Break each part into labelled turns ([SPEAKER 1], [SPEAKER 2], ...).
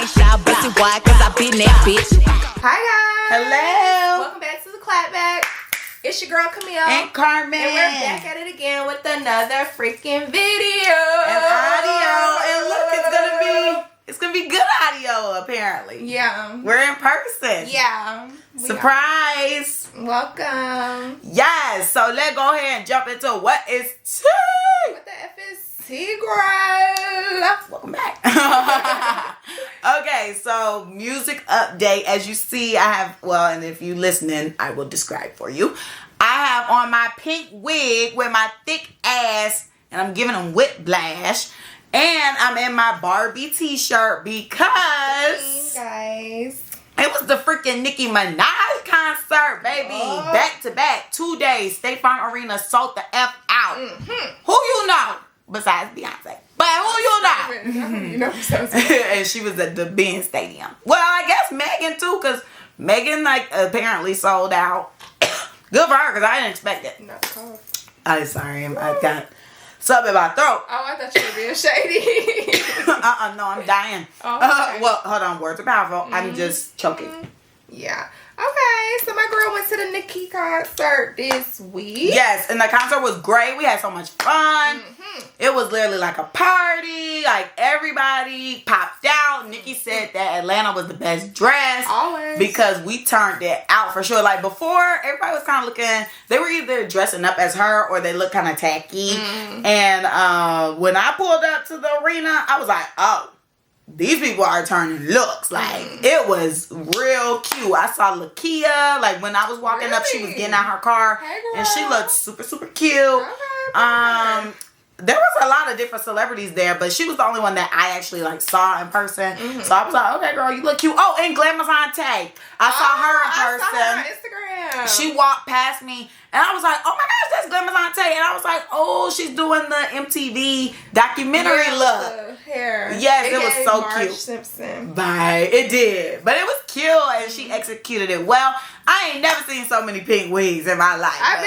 [SPEAKER 1] bitch. Y'all bitchin' why? Cause I been that bitch.
[SPEAKER 2] Hi guys.
[SPEAKER 3] Hello.
[SPEAKER 2] Welcome back to the Clapback. It's your girl Camille
[SPEAKER 3] And Carmen.
[SPEAKER 2] And we're back at it again with another freaking video.
[SPEAKER 3] And audio. And look, it's gonna be good audio apparently.
[SPEAKER 2] Yeah.
[SPEAKER 3] We're in person.
[SPEAKER 2] Yeah.
[SPEAKER 3] Surprise.
[SPEAKER 2] Welcome.
[SPEAKER 3] Yes. So let's go ahead and jump into what is tea.
[SPEAKER 2] What the F is tea, girl?
[SPEAKER 3] Welcome back. Okay, so music update. As you see, I have, well, and if you listening, I will describe for you. I have on my pink wig with my thick ass, and I'm giving them whiplash. And I'm in my Barbie t-shirt because
[SPEAKER 2] guys,
[SPEAKER 3] it was the freaking Nicki Minaj concert, baby. Back to back, 2 days. State Farm Arena sold the F out. Who you know? Besides Beyonce. But who you know?
[SPEAKER 2] You know
[SPEAKER 3] And she was at the Benz Stadium. Well, I guess Megan too, because Megan like apparently sold out. Good for her, because I didn't expect it.
[SPEAKER 2] Not cough.
[SPEAKER 3] I'm sorry, I got something in my throat.
[SPEAKER 2] Oh, I thought you were being shady.
[SPEAKER 3] No, I'm dying.
[SPEAKER 2] Oh, okay.
[SPEAKER 3] Well, hold on, words are powerful. I'm just choking.
[SPEAKER 2] Yeah. Okay, so my girl went to the Nicki concert this week.
[SPEAKER 3] Yes, and the concert was great. We had so much fun. It was literally like a party. Like everybody popped out. Nicki said that Atlanta was the best dress.
[SPEAKER 2] Always.
[SPEAKER 3] Because we turned it out for sure. Like before, everybody was kind of looking, they were either dressing up as her or they looked kind of tacky. And when I pulled up to the arena, I was like, oh, these people are turning looks. Like, it was real cute. I saw Lakia. Like, when I was walking up, she was getting out her car.
[SPEAKER 2] Hey, girl.
[SPEAKER 3] And she looked super, super cute.
[SPEAKER 2] Okay,
[SPEAKER 3] there was a lot of different celebrities there, but she was the only one that I actually, like, saw in person. So I was like, okay, girl, you look cute. Oh, and Glamazante. I saw her in person.
[SPEAKER 2] I saw her on Instagram.
[SPEAKER 3] She walked past me, and I was like, oh my gosh, that's Glamazante. And I was like, oh, she's doing the MTV documentary look.
[SPEAKER 2] The hair.
[SPEAKER 3] Yes, it was so
[SPEAKER 2] Marge
[SPEAKER 3] cute.
[SPEAKER 2] Simpson.
[SPEAKER 3] Right, it did. But it was cute, and she executed it well. I ain't never seen so many pink wigs in my life.
[SPEAKER 2] I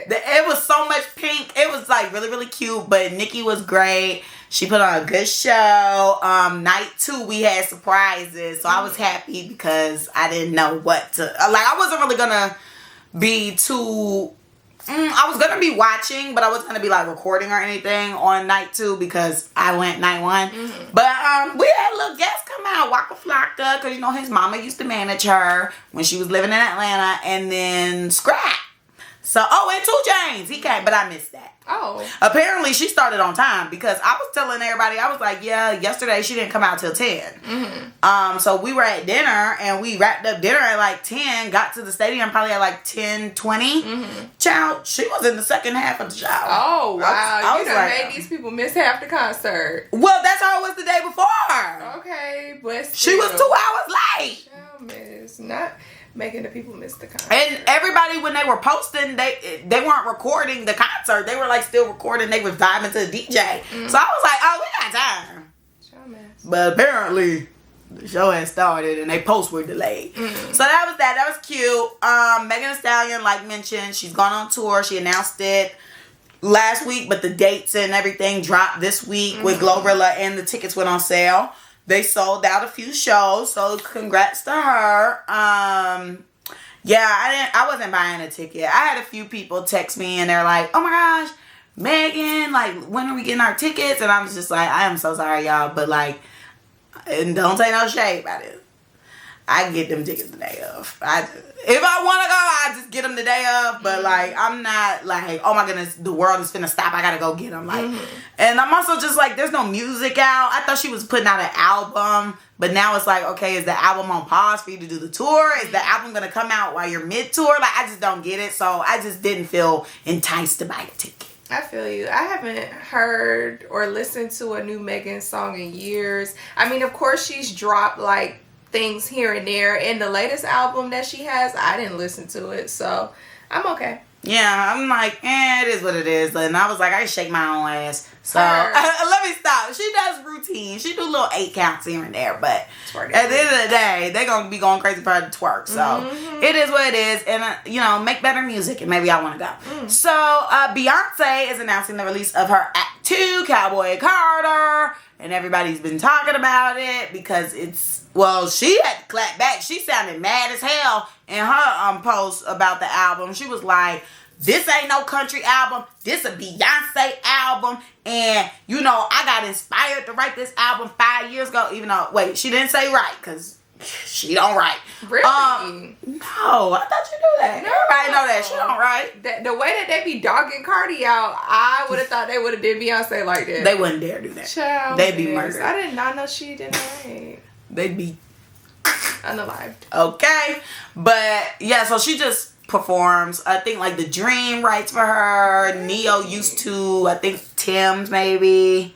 [SPEAKER 2] bet.
[SPEAKER 3] It was so much pink. It was like really, really cute. But Nicki was great. She put on a good show. Night 2, we had surprises. So I was happy because I didn't know what to... Like, I wasn't really going to be too... I was going to be watching, but I wasn't going to be like recording or anything on night 2 because I went night 1. But we had little guests come out, Waka Flocka, because you know his mama used to manage her when she was living in Atlanta, and then Scrap. So, and 2 Chainz, he came, but I missed that.
[SPEAKER 2] Oh.
[SPEAKER 3] Apparently, she started on time because I was telling everybody, I was like, yeah, yesterday she didn't come out till 10. So we were at dinner and we wrapped up dinner at like 10, got to the stadium probably at like 10:20. Child, she was in the second half of the show.
[SPEAKER 2] Oh, wow.
[SPEAKER 3] You
[SPEAKER 2] done made these people miss half the concert.
[SPEAKER 3] Well, that's how it was the day before.
[SPEAKER 2] Okay, but still.
[SPEAKER 3] She was 2 hours late.
[SPEAKER 2] Child miss. Not making the people miss the concert.
[SPEAKER 3] And everybody, when they were posting, they weren't recording the concert. They were like still recording. They were vibing to the DJ. So I was like, oh, we got time.
[SPEAKER 2] Child miss.
[SPEAKER 3] But apparently, the show had started and they posts were delayed. So that was that. That was cute. Megan Thee Stallion, like mentioned, she's gone on tour. She announced it last week, but the dates and everything dropped this week with Glorilla, and the tickets went on sale. They sold out a few shows, so congrats to her. Yeah, I wasn't buying a ticket. I had a few people text me and they're like, oh my gosh, Megan, like, when are we getting our tickets? And I was just like, I am so sorry, y'all, but like, and don't take no shade about it. I can get them tickets the day of. If I want to go, I just get them the day of. But like, I'm not like, oh my goodness, the world is finna stop. I gotta go get them. Like, and I'm also just like, there's no music out. I thought she was putting out an album, but now it's like, okay, is the album on pause for you to do the tour? Is the album gonna come out while you're mid-tour? Like, I just don't get it. So I just didn't feel enticed to buy a ticket.
[SPEAKER 2] I feel you. I haven't heard or listened to a new Megan song in years. I mean, of course, she's dropped like things here and there. In the latest album that she has, I didn't listen to it, so I'm okay.
[SPEAKER 3] Yeah, I'm like, it is what it is. And I was like, I shake my own ass. So let me stop. She does routine. She do little 8 counts here and there, but at the end of the day, they're gonna be going crazy for her to twerk. So it is what it is, and make better music, and maybe I want to go. So Beyonce is announcing the release of her 2, Cowboy Carter, and everybody's been talking about it because she had to clap back. She sounded mad as hell in her post about the album. She was like, this ain't no country album. This a Beyonce album. And, I got inspired to write this album 5 years ago. Even though, she didn't say right because she don't write.
[SPEAKER 2] Really?
[SPEAKER 3] No, I thought you knew that.
[SPEAKER 2] No.
[SPEAKER 3] Everybody know that. She don't write.
[SPEAKER 2] The way that they be dogging Cardi out, I would have thought they would have did Beyonce like that.
[SPEAKER 3] They wouldn't dare do that.
[SPEAKER 2] Child,
[SPEAKER 3] they'd be murdered.
[SPEAKER 2] I did not know she didn't write.
[SPEAKER 3] They'd be
[SPEAKER 2] unalived.
[SPEAKER 3] Okay. But, yeah, so she just performs. I think like The Dream writes for her. Neo used to. I think Tim's maybe.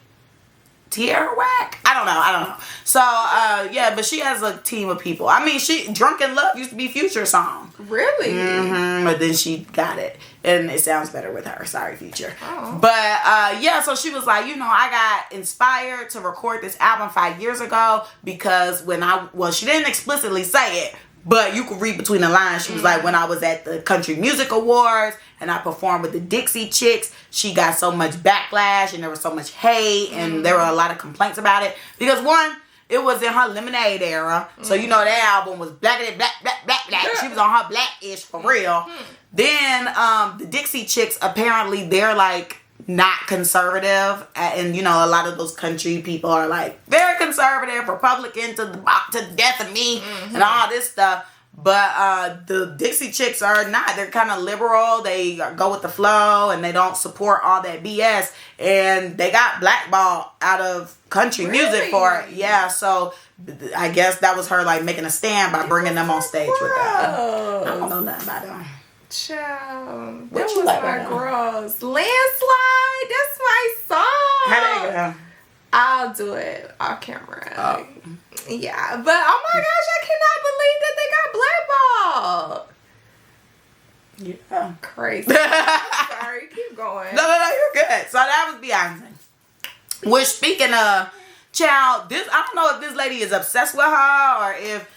[SPEAKER 3] Tierra Whack? I don't know. So, but she has a team of people. I mean, Drunken Love used to be Future's song.
[SPEAKER 2] Really?
[SPEAKER 3] But then she got it. And it sounds better with her. Sorry, Future.
[SPEAKER 2] Oh.
[SPEAKER 3] But, so she was like, I got inspired to record this album 5 years ago because she didn't explicitly say it, but you could read between the lines. She was like, when I was at the Country Music Awards and I performed with the Dixie Chicks, she got so much backlash and there was so much hate and there were a lot of complaints about it. Because one, it was in her Lemonade era. So, that album was black. She was on her black-ish for real. Then, the Dixie Chicks, apparently they're like not conservative. And, a lot of those country people are like very conservative, Republican to the death of me and all this stuff. But the Dixie Chicks are not. They're kind of liberal. They go with the flow and they don't support all that BS. And they got blackballed out of country music for it. Yeah, so I guess that was her like making a stand by bringing them on stage with her. I don't know nothing about them.
[SPEAKER 2] Child,
[SPEAKER 3] What
[SPEAKER 2] that
[SPEAKER 3] you
[SPEAKER 2] was
[SPEAKER 3] like
[SPEAKER 2] my
[SPEAKER 3] right now?
[SPEAKER 2] girls. Landslide, that's my song.
[SPEAKER 3] How they go?
[SPEAKER 2] I'll do it off camera.
[SPEAKER 3] Oh.
[SPEAKER 2] Yeah, but oh my gosh, I cannot believe that they got blackballed.
[SPEAKER 3] Yeah.
[SPEAKER 2] Crazy. Sorry, keep going.
[SPEAKER 3] No, you're good. So that was Beyonce. Which, speaking of, child, I don't know if this lady is obsessed with her or if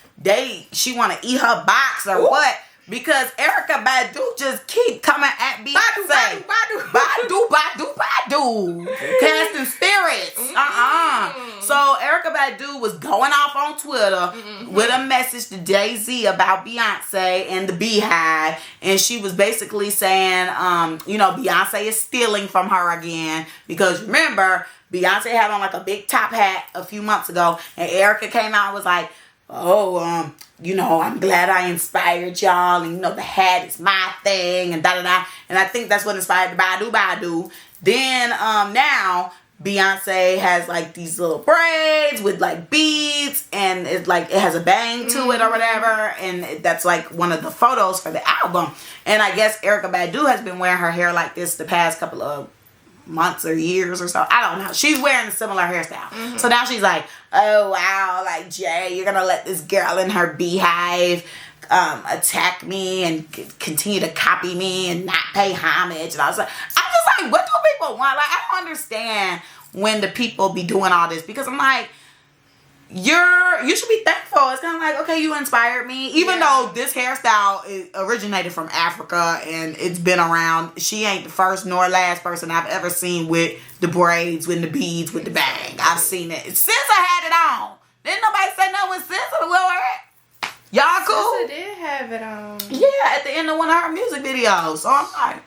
[SPEAKER 3] she want to eat her box or what. Because Erykah Badu just keep coming at Beyonce. Badu. Casting spirits. So Erykah Badu was going off on Twitter with a message to Jay-Z about Beyonce and the Beehive. And she was basically saying, Beyonce is stealing from her again. Because remember, Beyonce had on like a big top hat a few months ago. And Erykah came out and was like, I'm glad I inspired y'all, and the hat is my thing, and da-da-da. And I think that's what inspired the Badu. Then, now, Beyonce has, like, these little braids with, like, beads, and it's, like, it has a bang to it or whatever, and that's, like, one of the photos for the album. And I guess Erykah Badu has been wearing her hair like this the past couple of months or years or so. I don't know. She's wearing a similar hairstyle. So now she's like, oh wow, like Jay, you're gonna let this girl in her beehive attack me and continue to copy me and not pay homage. And I'm just like, what do people want? Like, I don't understand when the people be doing all this, because I'm like, you should be thankful. It's kind of like, okay, you inspired me. Even though this hairstyle originated from Africa and it's been around, she ain't the first nor last person I've ever seen with the braids, with the beads, with the bang. I've seen it. SZA had it on. Didn't nobody say no when SZA wore it? Y'all cool?
[SPEAKER 2] SZA did have it on.
[SPEAKER 3] Yeah, at the end of one of her music videos. So I'm like,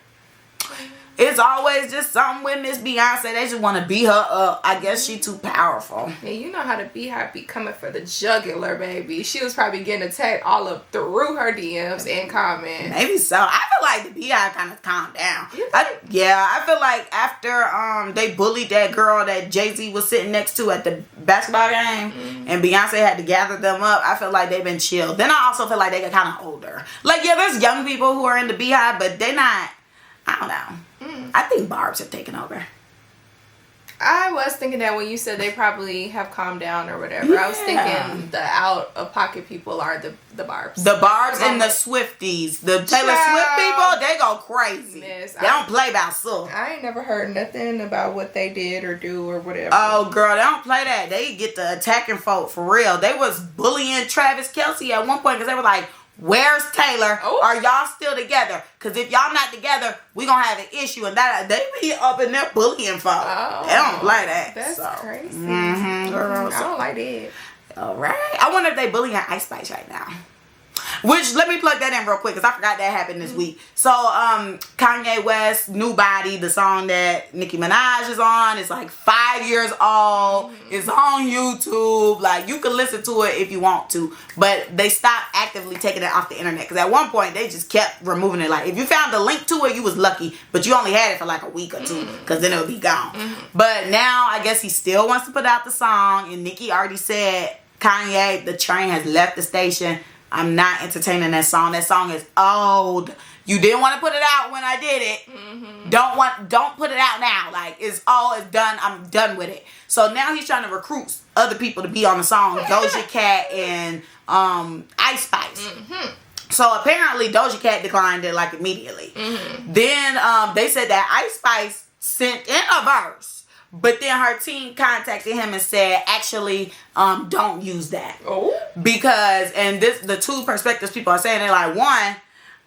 [SPEAKER 3] it's always just something with Miss Beyonce. They just want to beat her up. I guess she too powerful.
[SPEAKER 2] Yeah, you know how the Beehive be coming for the jugular, baby. She was probably getting attacked all up through her DMs and comments.
[SPEAKER 3] Maybe so. I feel like the Beehive kind of calmed down. I feel like after they bullied that girl that Jay-Z was sitting next to at the basketball game, and Beyonce had to gather them up, I feel like they've been chilled. Then I also feel like they get kind of older. Like, yeah, there's young people who are in the Beehive, but they not, I don't know. I think Barb's have taken over.
[SPEAKER 2] I was thinking that when you said they probably have calmed down or whatever.
[SPEAKER 3] Yeah.
[SPEAKER 2] I was thinking the out-of-pocket people are the Barbs.
[SPEAKER 3] The Barbs and the Swifties. The Taylor Swift people, they go crazy.
[SPEAKER 2] Miss,
[SPEAKER 3] they don't play about stuff.
[SPEAKER 2] I ain't never heard nothing about what they did or do or whatever.
[SPEAKER 3] Oh, girl, they don't play that. They get the attacking folk for real. They was bullying Travis Kelce at one point because they were like, Where's Taylor?
[SPEAKER 2] Oh.
[SPEAKER 3] Are y'all still together? Because if y'all not together, we gonna have an issue. And that they be up in there bullying folks.
[SPEAKER 2] Oh,
[SPEAKER 3] they don't like that.
[SPEAKER 2] That's crazy.
[SPEAKER 3] Girl,
[SPEAKER 2] I don't like that.
[SPEAKER 3] All right. I wonder if they bullying Ice Spice right now. Which, let me plug that in real quick because I forgot that happened this week. So, Kanye West, New Body, the song that Nicki Minaj is on, it's like 5 years old. It's on YouTube. Like, you can listen to it if you want to. But they stopped actively taking it off the internet. Because at one point, they just kept removing it. Like, if you found the link to it, you was lucky. But you only had it for like a week or two. Because then it would be gone. But now, I guess he still wants to put out the song. And Nicki already said, Kanye, the train has left the station. I'm not entertaining that song. That song is old. You didn't want to put it out when I did it. Don't put it out now. Like, it's done. I'm done with it. So now he's trying to recruit other people to be on the song. Doja Cat and Ice Spice. So apparently Doja Cat declined it like immediately. Then they said that Ice Spice sent in a verse. But then her team contacted him and said, actually, don't use that.
[SPEAKER 2] Oh.
[SPEAKER 3] Because, and the two perspectives people are saying, they're like, one,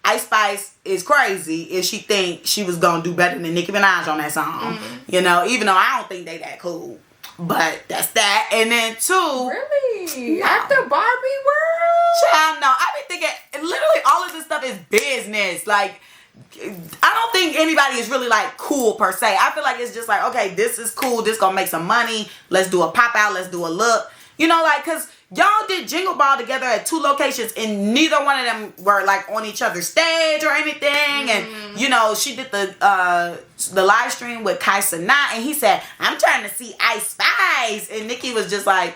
[SPEAKER 3] Ice Spice is crazy if she think she was going to do better than Nicki Minaj on that song. You know, even though I don't think they that cool. But that's that. And then two.
[SPEAKER 2] Really?
[SPEAKER 3] No.
[SPEAKER 2] After Barbie World?
[SPEAKER 3] Child, no. I be thinking, literally all of this stuff is business. Like, I don't think anybody is really like cool per se. I feel like it's just like, okay, this is cool. This gonna make some money. Let's do a pop out. Let's do a look. You know, like, cause y'all did Jingle Ball together at 2 locations and neither one of them were like on each other's stage or anything. And you know, she did the live stream with Kai Cenat and he said, I'm trying to see Ice Spice. And Nicki was just like,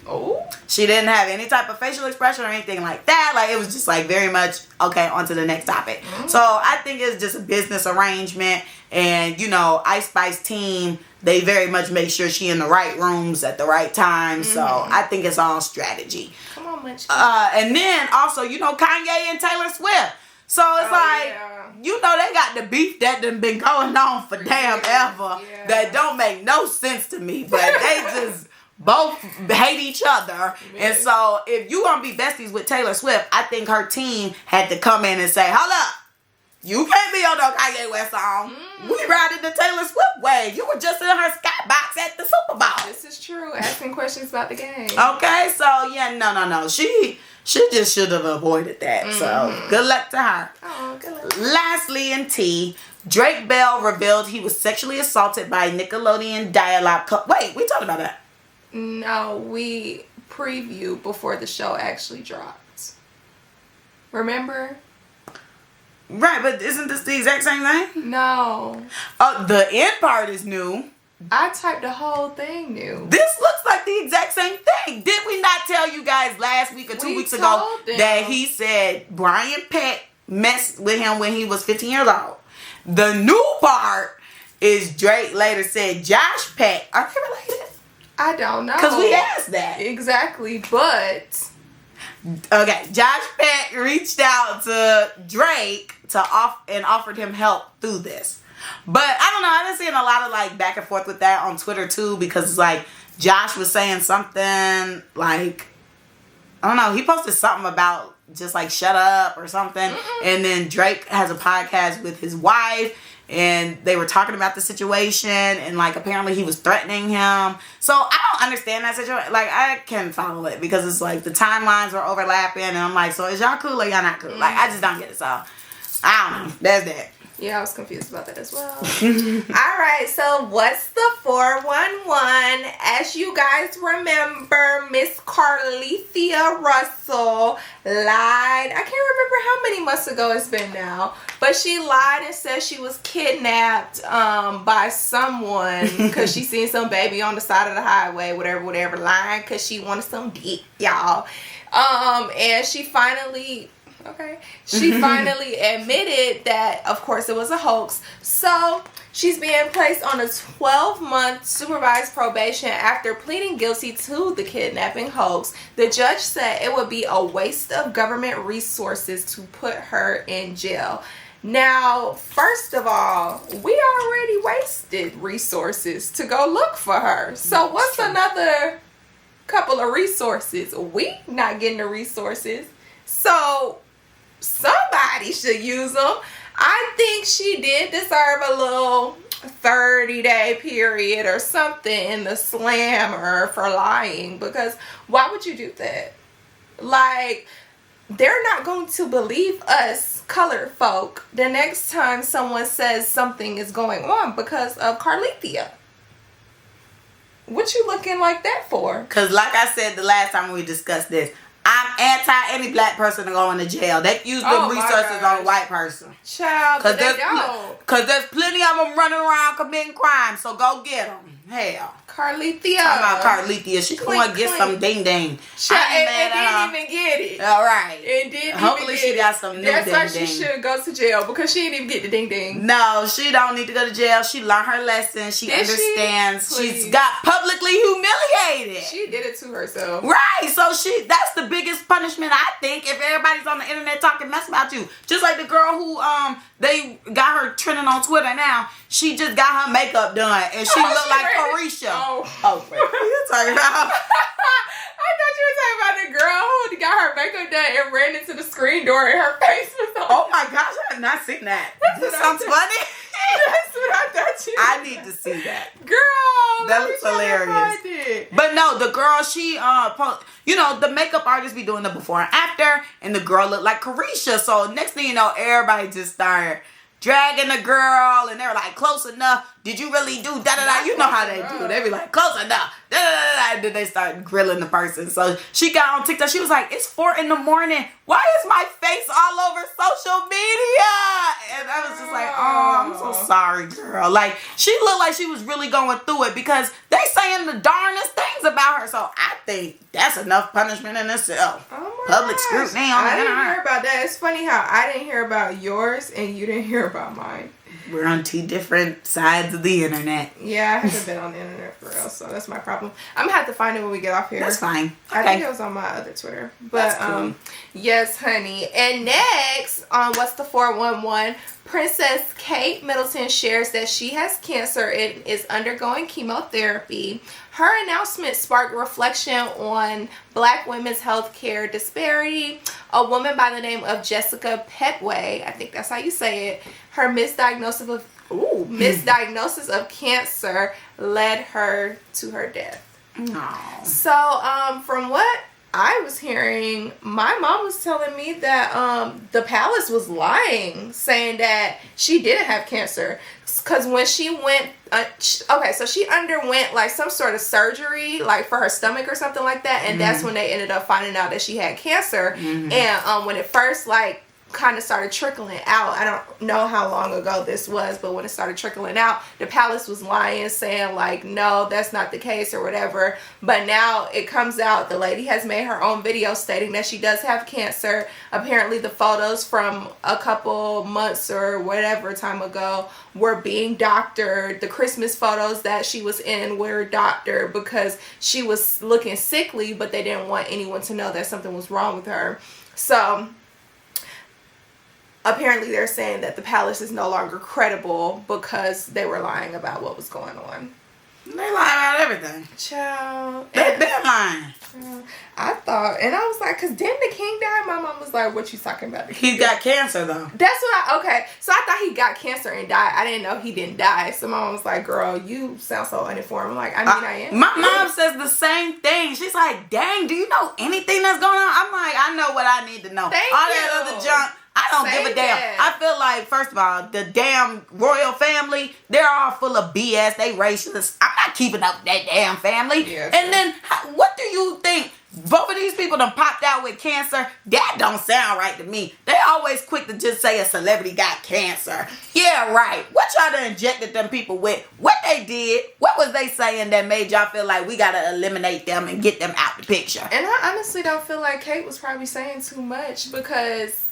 [SPEAKER 3] oh, she didn't have any type of facial expression or anything like that. Like, it was just like very much, okay, on to the next topic. So I think it's just a business arrangement. And, you know, Ice Spice team, they very much make sure she in the right rooms at the right time. So I think it's all strategy.
[SPEAKER 2] Come on, Munchkin.
[SPEAKER 3] And then also, you know, Kanye and Taylor Swift. So it's you know, they got the beef that done been going on for damn ever. That don't make no sense to me. But they just both hate each other. And so if you gonna be besties with Taylor Swift, I think her team had to come in and say, hold up, you can't be on no Kanye West song. We riding the Taylor Swift way. You were just in her skybox at the Super Bowl.
[SPEAKER 2] This is true. Asking questions about the game.
[SPEAKER 3] Okay, so yeah, no. She just should have avoided that. So good luck to her.
[SPEAKER 2] Oh, good luck.
[SPEAKER 3] Lastly, in tea, Drake Bell revealed he was sexually assaulted by Nickelodeon dialogue. Wait, we talked about that.
[SPEAKER 2] No, we previewed before the show actually dropped. Remember?
[SPEAKER 3] Right, but isn't this the exact same thing?
[SPEAKER 2] No.
[SPEAKER 3] The end part is new.
[SPEAKER 2] I typed the whole thing new.
[SPEAKER 3] This looks like the exact same thing. Did we not tell you guys last week or 2 weeks ago that he said Brian Peck messed with him when he was 15 years old? The new part is Drake later said Josh Peck. Are they related?
[SPEAKER 2] I don't know.
[SPEAKER 3] Because we asked that.
[SPEAKER 2] Exactly, but...
[SPEAKER 3] Okay, Josh Peck reached out to Drake and offered him help through this. But I don't know, I've been seeing a lot of like back and forth with that on Twitter too, because it's like Josh was saying something like, I don't know, he posted something about just like shut up or something. And then Drake has a podcast with his wife and they were talking about the situation and like apparently he was threatening him. So I don't understand that situation. Like, I can follow it because it's like the timelines were overlapping and I'm like, so is y'all cool or y'all not cool? Like, I just don't get it. So I don't know. That's that.
[SPEAKER 2] Yeah, I was confused about that as well. Alright, so what's the 411? As you guys remember, Miss Carlethia Russell lied. I can't remember how many months ago it's been now. But she lied and said she was kidnapped by someone because she seen some baby on the side of the highway, whatever, lying because she wanted some dick, y'all. And she finally admitted that, of course, it was a hoax. So she's being placed on a 12-month supervised probation after pleading guilty to the kidnapping hoax. The judge said it would be a waste of government resources to put her in jail. Now, first of all, we already wasted resources to go look for her. So what's another couple of resources? We not getting the resources. So somebody should use them. I think she did deserve a little 30-day period or something in the slammer for lying, because why would you do that? Like, they're not going to believe us colored folk the next time someone says something is going on because of Carlithia. What you looking like that for? Because
[SPEAKER 3] like I said the last time we discussed this, I'm anti any black person going to jail. They use the resources on a white person.
[SPEAKER 2] Child, but they don't.
[SPEAKER 3] Because there's plenty of them running around committing crimes, so go get them. Hell.
[SPEAKER 2] Carlithia.
[SPEAKER 3] Talking about Carlithia. She going to get some ding ding.
[SPEAKER 2] And didn't even get it.
[SPEAKER 3] All right.
[SPEAKER 2] And didn't
[SPEAKER 3] Hopefully
[SPEAKER 2] even
[SPEAKER 3] she
[SPEAKER 2] get
[SPEAKER 3] got
[SPEAKER 2] it.
[SPEAKER 3] some new
[SPEAKER 2] That's
[SPEAKER 3] ding
[SPEAKER 2] why
[SPEAKER 3] ding.
[SPEAKER 2] she should go to jail, because she didn't even get the ding ding.
[SPEAKER 3] No, she don't need to go to jail. She learned her lesson. She understands. She's got publicly humiliated.
[SPEAKER 2] She did it to herself.
[SPEAKER 3] Right. So that's the biggest punishment, I think, if everybody's on the internet talking mess about you. Just like the girl who they got her trending on Twitter now. She just got her makeup done and she looked like Carisha.
[SPEAKER 2] Oh,
[SPEAKER 3] what are you talking about?
[SPEAKER 2] I thought you were talking about the girl who got her makeup done and ran into the screen door and her face was on.
[SPEAKER 3] Oh my gosh, I have not seen that. This sounds funny.
[SPEAKER 2] That's what I thought you
[SPEAKER 3] I need to see that.
[SPEAKER 2] Girl,
[SPEAKER 3] that looks hilarious. But no, the girl, she the makeup artist be doing the before and after, and the girl looked like Carisha. So next thing you know, everybody just started dragging the girl, and they were like, close enough. Did you really do da-da-da? You know how they do. They be like, close enough. Da-da-da-da. And then they start grilling the person. So she got on TikTok. She was like, it's 4 a.m. Why is my face all over social media? And I was just like, oh, I'm so sorry, girl. Like, she looked like she was really going through it, because they saying the darndest things about her. So I think that's enough punishment in itself.
[SPEAKER 2] Oh
[SPEAKER 3] Public scrutiny on the
[SPEAKER 2] I didn't
[SPEAKER 3] internet.
[SPEAKER 2] hear about that. It's funny how I didn't hear about yours and you didn't hear about mine.
[SPEAKER 3] We're on 2 different sides of the internet.
[SPEAKER 2] Yeah, I haven't been on the internet for real, so that's my problem. I'm gonna have to find it when we get off here.
[SPEAKER 3] That's fine.
[SPEAKER 2] I think it was on my other Twitter. But
[SPEAKER 3] cool.
[SPEAKER 2] Yes, honey. And next on What's the 411, Princess Kate Middleton shares that she has cancer and is undergoing chemotherapy. Her announcement sparked reflection on Black women's healthcare disparity. A woman by the name of Jessica Petway, I think that's how you say it, her misdiagnosis of cancer led her to her death.
[SPEAKER 3] Aww.
[SPEAKER 2] So, from what I was hearing, my mom was telling me that the palace was lying, saying that she didn't have cancer. Because when she went, so she underwent like some sort of surgery, like for her stomach or something like that, and that's when they ended up finding out that she had cancer. And when it first kind of started trickling out, I don't know how long ago this was, but when it started trickling out, the palace was lying, saying like, no, that's not the case or whatever. But now it comes out, the lady has made her own video stating that she does have cancer. Apparently the photos from a couple months or whatever time ago were being doctored. The Christmas photos that she was in were doctored because she was looking sickly, but they didn't want anyone to know that something was wrong with her. So apparently they're saying that the palace is no longer credible because they were lying about what was going on.
[SPEAKER 3] They lie about everything.
[SPEAKER 2] Child.
[SPEAKER 3] They've been lying.
[SPEAKER 2] I thought, and I was like, because didn't the king die? My mom was like, what you talking about?
[SPEAKER 3] He got cancer though.
[SPEAKER 2] That's what okay. So I thought he got cancer and died. I didn't know he didn't die. So my mom was like, girl, you sound so uninformed. I'm like, I mean, I am.
[SPEAKER 3] My mom says the same thing. She's like, dang, do you know anything that's going on? I'm like, I know what I need to know. All that other junk, I don't give a damn. I feel like, first of all, the damn royal family, they're all full of BS. They racist. I'm not keeping up with that damn family. Yeah, and then, what do you think? Both of these people done popped out with cancer. That don't sound right to me. They always quick to just say a celebrity got cancer. Yeah, right. What y'all done injected them people with? What they did? What was they saying that made y'all feel like we gotta eliminate them and get them out the picture?
[SPEAKER 2] And I honestly don't feel like Kate was probably saying too much, because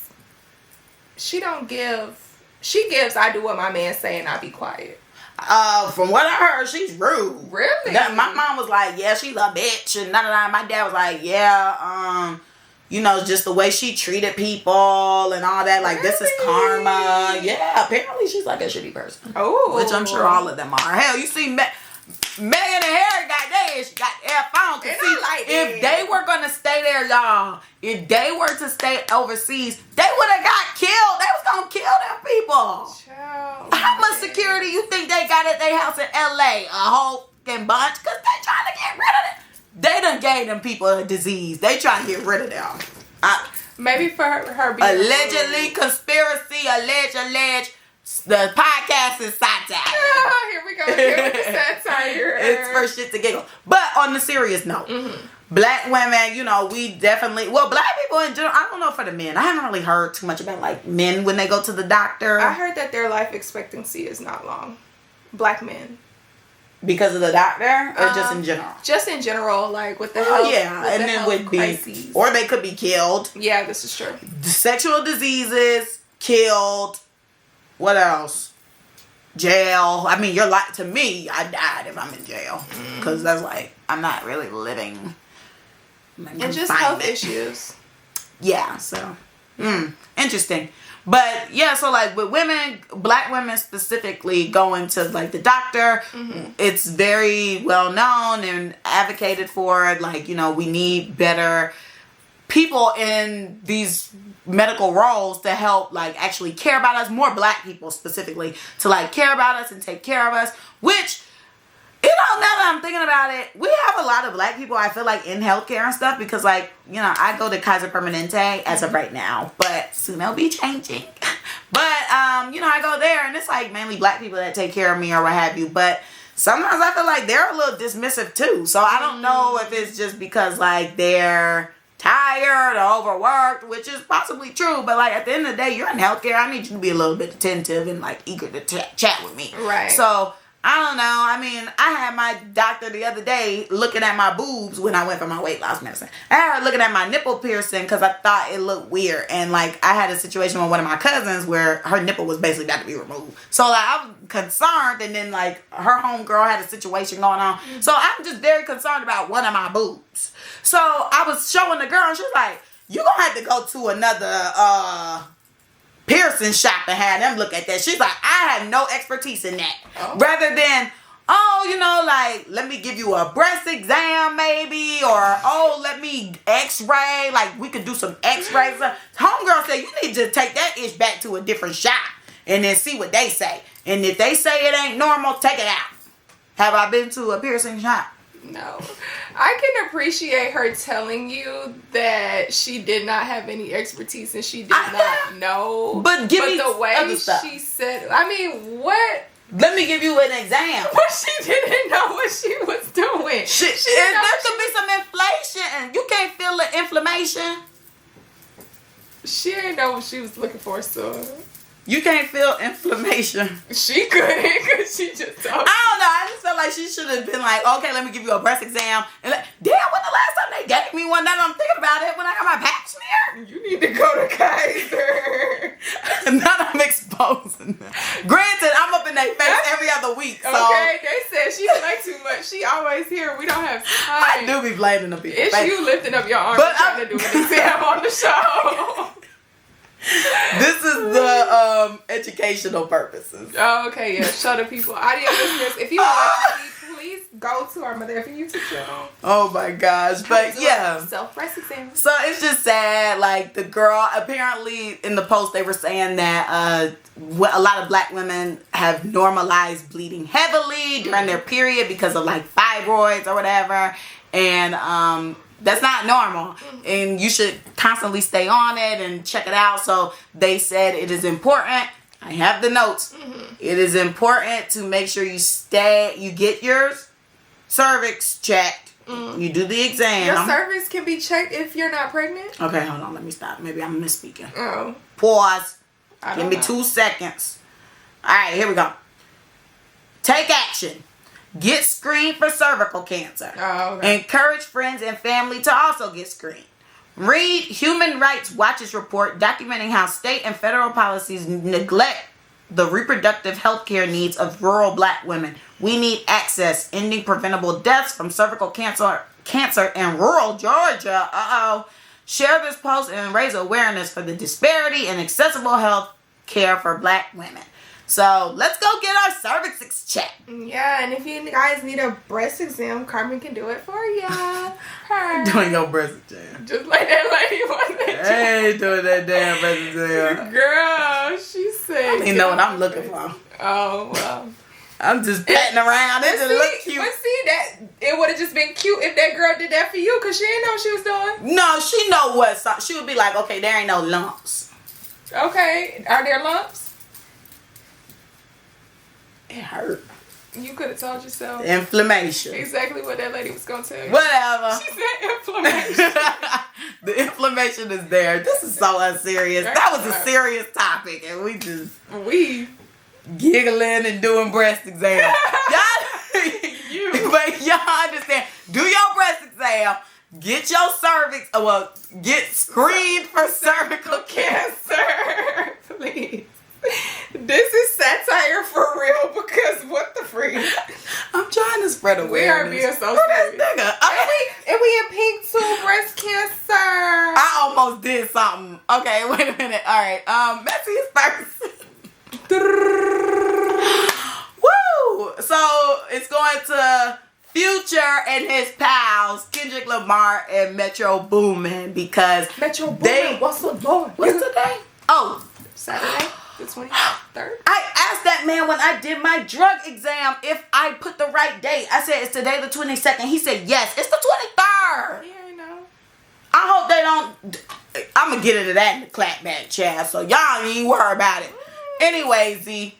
[SPEAKER 2] she gives I do what my man say and I be quiet.
[SPEAKER 3] From what I heard, she's rude.
[SPEAKER 2] Really?
[SPEAKER 3] My mom was like, yeah, she's a bitch, and my dad was like, yeah, just the way she treated people and all that, like, this is karma. Yeah, apparently she's like a shitty person.
[SPEAKER 2] Oh.
[SPEAKER 3] Which I'm sure all of them are. Hell, you see Meghan and Harry got their issue, got their phone. Cause see,
[SPEAKER 2] like
[SPEAKER 3] if they were gonna stay there, y'all, if they were to stay overseas, they would have got killed. They was gonna kill them people.
[SPEAKER 2] Child,
[SPEAKER 3] How much security you think they got at their house in LA? A whole fucking bunch? Cause they trying to get rid of it. They done gave them people a disease. They trying to get rid of them.
[SPEAKER 2] Maybe for her being
[SPEAKER 3] allegedly, conspiracy, alleged. The podcast is satire.
[SPEAKER 2] Oh, here we go. Here with the satire.
[SPEAKER 3] It's for shit to giggle. But on the serious note, black women, you know, we definitely, well, black people in general, I don't know for the men. I haven't really heard too much about like men when they go to the doctor.
[SPEAKER 2] I heard that their life expectancy is not long. Black men.
[SPEAKER 3] Because of the doctor or just in general?
[SPEAKER 2] Just in general, like with the health.
[SPEAKER 3] Yeah, and then would be, or they could be killed.
[SPEAKER 2] Yeah, this is true.
[SPEAKER 3] Sexual diseases, killed. What else? Jail. I mean, you're like, to me, I died if I'm in jail. Because that's like, I'm not really living.
[SPEAKER 2] And just health issues.
[SPEAKER 3] Yeah, so. Interesting. But yeah, so like with women, black women specifically going to like the doctor, it's very well known and advocated for. Like, you know, we need better people in these medical roles to help like actually care about us, more black people specifically, to like care about us and take care of us, which, you know, now that I'm thinking about it, we have a lot of black people, I feel like, in healthcare and stuff, because like, you know, I go to Kaiser Permanente as of right now, but soon it'll be changing. But, you know, I go there and it's like mainly black people that take care of me or what have you, but sometimes I feel like they're a little dismissive too, so I don't know if it's just because like they're tired or overworked, which is possibly true, but like at the end of the day, you're in healthcare. I need you to be a little bit attentive and like eager to chat with me.
[SPEAKER 2] Right.
[SPEAKER 3] So I don't know. I mean, I had my doctor the other day looking at my boobs when I went for my weight loss medicine. I had her looking at my nipple piercing because I thought it looked weird. And like I had a situation with one of my cousins where her nipple was basically about to be removed. So like I was concerned, and then like her homegirl had a situation going on. So I'm just very concerned about one of my boobs. So I was showing the girl and she was like, you gonna have to go to another piercing shop and have them look at that. She's like, I have no expertise in that. Oh. Rather than, oh, you know, like, let me give you a breast exam maybe, or, oh, let me x-ray, like, we could do some x-rays. Homegirl said, you need to take that ish back to a different shop and then see what they say. And if they say it ain't normal, take it out. Have I been to a piercing shop?
[SPEAKER 2] No. I can appreciate her telling you that she did not have any expertise and she did not know. But the way she said, I mean, what?
[SPEAKER 3] Let me give you an exam.
[SPEAKER 2] But she didn't know what she was doing.
[SPEAKER 3] There could be some inflation. You can't feel the inflammation.
[SPEAKER 2] She didn't know what she was looking for, so.
[SPEAKER 3] You can't feel inflammation.
[SPEAKER 2] She couldn't, because she just told.
[SPEAKER 3] I don't know. I just felt like she should have been like, okay, let me give you a breast exam. And like, damn, when the last time they gave me one? Now that I'm thinking about it, when I got my pap smear.
[SPEAKER 2] You need to go to Kaiser.
[SPEAKER 3] Now that I'm exposing them. Granted, I'm up in their face every other week. So.
[SPEAKER 2] Okay, they said she play too much. She always here. We don't have time.
[SPEAKER 3] I do be blaming the people.
[SPEAKER 2] It's you lifting up your arm and trying to do an exam on the show.
[SPEAKER 3] This is the educational purposes.
[SPEAKER 2] Oh, okay, yeah. Show the people. Audio listeners, if you would like to see, please go to our Mother Effing YouTube channel.
[SPEAKER 3] Oh my gosh. But yeah.
[SPEAKER 2] Self-breast exam.
[SPEAKER 3] So it's just sad. Like the girl, apparently in the post they were saying that a lot of black women have normalized bleeding heavily during their period because of like fibroids or whatever. And that's not normal, and you should constantly stay on it and check it out. So they said it is important. I have the notes. It is important to make sure you get your cervix checked. You do the exam.
[SPEAKER 2] Your cervix can be checked if you're not pregnant?
[SPEAKER 3] Okay, hold on. Let me stop. Maybe I'm misspeaking.
[SPEAKER 2] Oh.
[SPEAKER 3] Pause. Give me 2 seconds. All right, here we go. Take action. Get screened for cervical cancer.
[SPEAKER 2] Oh, okay.
[SPEAKER 3] Encourage friends and family to also get screened. Read Human Rights Watch's report documenting how state and federal policies neglect the reproductive health care needs of rural black women. We need access, ending preventable deaths from cervical cancer in rural Georgia. Share this post and raise awareness for the disparity in accessible health care for black women. So let's go get our cervix checked.
[SPEAKER 2] Yeah, and if you guys need a breast exam, Carmen can do it for ya. Her.
[SPEAKER 3] Doing your breast exam.
[SPEAKER 2] Just like that lady wanted.
[SPEAKER 3] I ain't doing that damn breast exam.
[SPEAKER 2] Girl, she said.
[SPEAKER 3] I don't even know what I'm looking for.
[SPEAKER 2] Oh, well.
[SPEAKER 3] I'm just patting around. It just look cute.
[SPEAKER 2] But see, that it would have just been cute if that girl did that for you, because she didn't know what she was doing.
[SPEAKER 3] No, she know what. She would be like, okay, there ain't no lumps.
[SPEAKER 2] Okay, are there lumps?
[SPEAKER 3] It hurt.
[SPEAKER 2] You could have told yourself.
[SPEAKER 3] Inflammation.
[SPEAKER 2] Exactly what that lady was going to tell you.
[SPEAKER 3] Whatever.
[SPEAKER 2] She said inflammation.
[SPEAKER 3] The inflammation is there. This is so unserious. That was a serious topic, and we just giggling and doing breast exams. But y'all understand. Do your breast exam. Get your cervix. Get screened for cervical cancer.
[SPEAKER 2] Please. This is satire for real, because what the freak?
[SPEAKER 3] I'm trying to spread awareness.
[SPEAKER 2] We are being so serious. And we in pink too, breast cancer.
[SPEAKER 3] I almost did something. Okay, wait a minute. All right. Messiest Person. Woo! So it's going to Future and his pals, Kendrick Lamar and Metro Boomin, because
[SPEAKER 2] Metro Boomin, what's the Lord?
[SPEAKER 3] What's the day? Oh,
[SPEAKER 2] Saturday, the 23rd.
[SPEAKER 3] I asked that man when I did my drug exam if I put the right date. I said, it's today the 22nd. He said, yes, it's the 23rd.
[SPEAKER 2] Yeah, I know.
[SPEAKER 3] I hope they don't. I'm going to get into that in the clapback chat, so y'all ain't worry about it. Anyway, Z,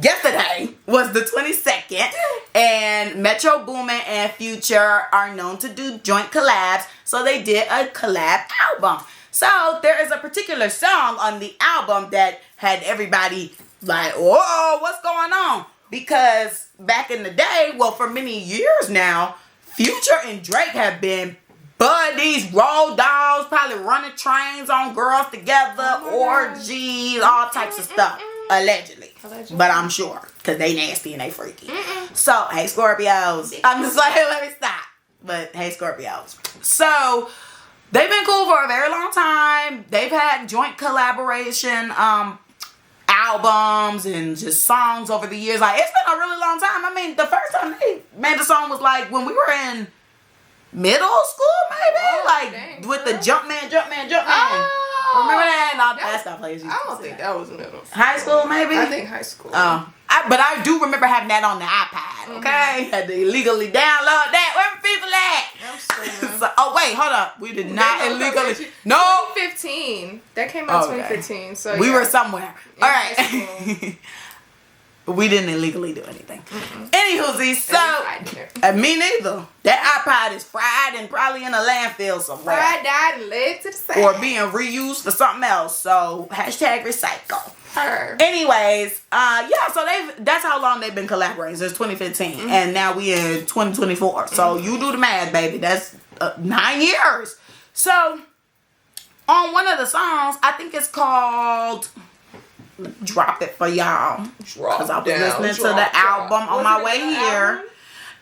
[SPEAKER 3] yesterday was the 22nd, and Metro Boomin and Future are known to do joint collabs, so they did a collab album. So there is a particular song on the album that had everybody like, whoa, what's going on? Because back in the day, well, for many years now, Future and Drake have been buddies, roll dolls, probably running trains on girls together, orgies, all types of stuff. Allegedly. But I'm sure, because they nasty and they freaky. So, hey, Scorpios. I'm just like, let me stop. But, hey, Scorpios. So, they've been cool for a very long time. They've had joint collaboration albums and just songs over the years. Like, it's been a really long time. I mean, the first time they made the song was like when we were in middle school, maybe? With the Jumpman.
[SPEAKER 2] Oh,
[SPEAKER 3] remember that? No, that's not plays.
[SPEAKER 2] I don't think that was middle school.
[SPEAKER 3] High school, maybe?
[SPEAKER 2] I think high school.
[SPEAKER 3] Oh. But I do remember having that on the iPad, okay? Had to illegally download that. Where people at? So, oh, wait, hold up. We did not illegally. No.
[SPEAKER 2] 2015. That came out 2015. So
[SPEAKER 3] we were somewhere. All right. We didn't illegally do anything. Anywho, so me neither. That iPod is fried and probably in a landfill somewhere.
[SPEAKER 2] Fried, died, and led to the sand.
[SPEAKER 3] Or being reused for something else. So #recycle. Anyways, so that's how long they've been collaborating since 2015, and now we in 2024. So you do the math, baby. That's 9 years. So on one of the songs, I think it's called. Drop it for y'all. Because I was listening to the album on my way here.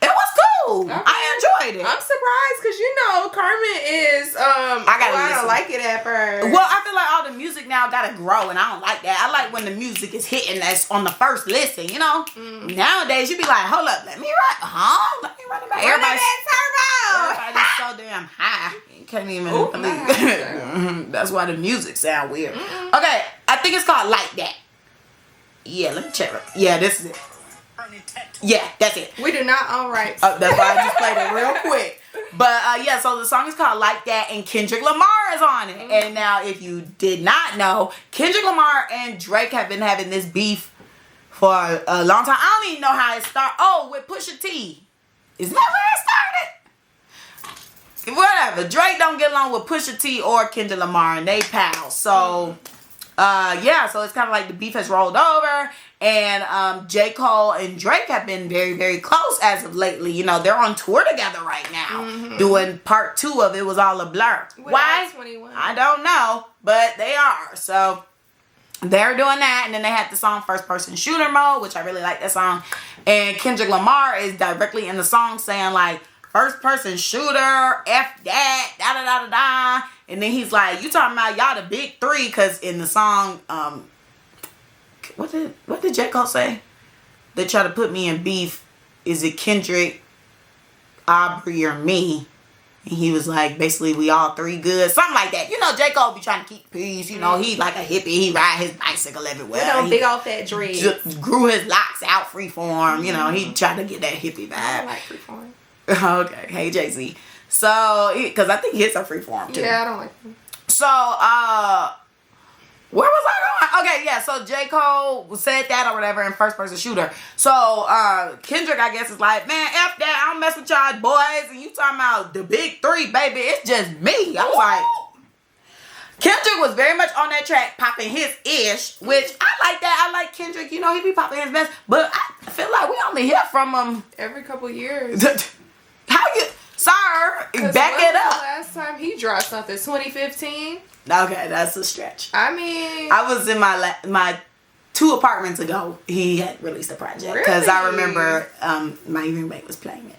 [SPEAKER 3] It was cool. Okay. I enjoyed it.
[SPEAKER 2] I'm surprised because Carmen is I don't like it at first.
[SPEAKER 3] Well, I feel like all the music now gotta grow, and I don't like that. I like when the music is hitting that's on the first listen, Nowadays you be like, hold up, let me run it back. Everybody's so damn high. You can't even believe. That's why the music sound weird. Okay, I think it's called Like That. Yeah, let me check it. Yeah, this is it. Yeah, that's it.
[SPEAKER 2] We do not own rights.
[SPEAKER 3] That's why I just played it real quick. But so the song is called Like That, and Kendrick Lamar is on it. And now, if you did not know, Kendrick Lamar and Drake have been having this beef for a long time. I don't even know how it started. Oh, with Pusha T. Is that where it started? Whatever. Drake don't get along with Pusha T or Kendrick Lamar, and they pals. So, so it's kind of like the beef has rolled over. And Jcole and Drake have been very, very close as of lately. They're on tour together right now. Doing part 2 of It Was All a Blur. Why? 21. I don't know. But they are. So they're doing that. And then they had the song First Person Shooter Mode, which I really like that song. And Kendrick Lamar is directly in the song saying like, first person shooter, F that, da-da-da-da-da. And then he's like, you talking about y'all the big 3, because in the song, what did Jcole say? They try to put me in beef. Is it Kendrick, Aubrey, or me? And he was like, basically, we all three good. Something like that. You know, Jcole be trying to keep peace. You know, he like a hippie. He ride his bicycle everywhere.
[SPEAKER 2] With them big old fat dreads.
[SPEAKER 3] Just grew his locks out freeform. You know, he tried to get that hippie vibe.
[SPEAKER 2] I like freeform.
[SPEAKER 3] Okay. Hey, Jay-Z. So, because I think his are freeform, too.
[SPEAKER 2] Yeah, I don't like them.
[SPEAKER 3] So, where was I going? Okay, yeah, so Jcole said that or whatever in first person shooter. So, Kendrick, I guess, is like, man, F that, I don't mess with y'all boys. And you talking about the big three, baby. It's just me. I was like, Kendrick was very much on that track, popping his ish, which I like that. I like Kendrick. You know, he be popping his best. But I feel like we only hear from him
[SPEAKER 2] every couple years.
[SPEAKER 3] How you, sir, back it up.
[SPEAKER 2] Last time he dropped something, 2015.
[SPEAKER 3] Okay, that's a stretch.
[SPEAKER 2] I mean,
[SPEAKER 3] I was in my 2 apartments ago. He had released a project because I remember my roommate was playing it.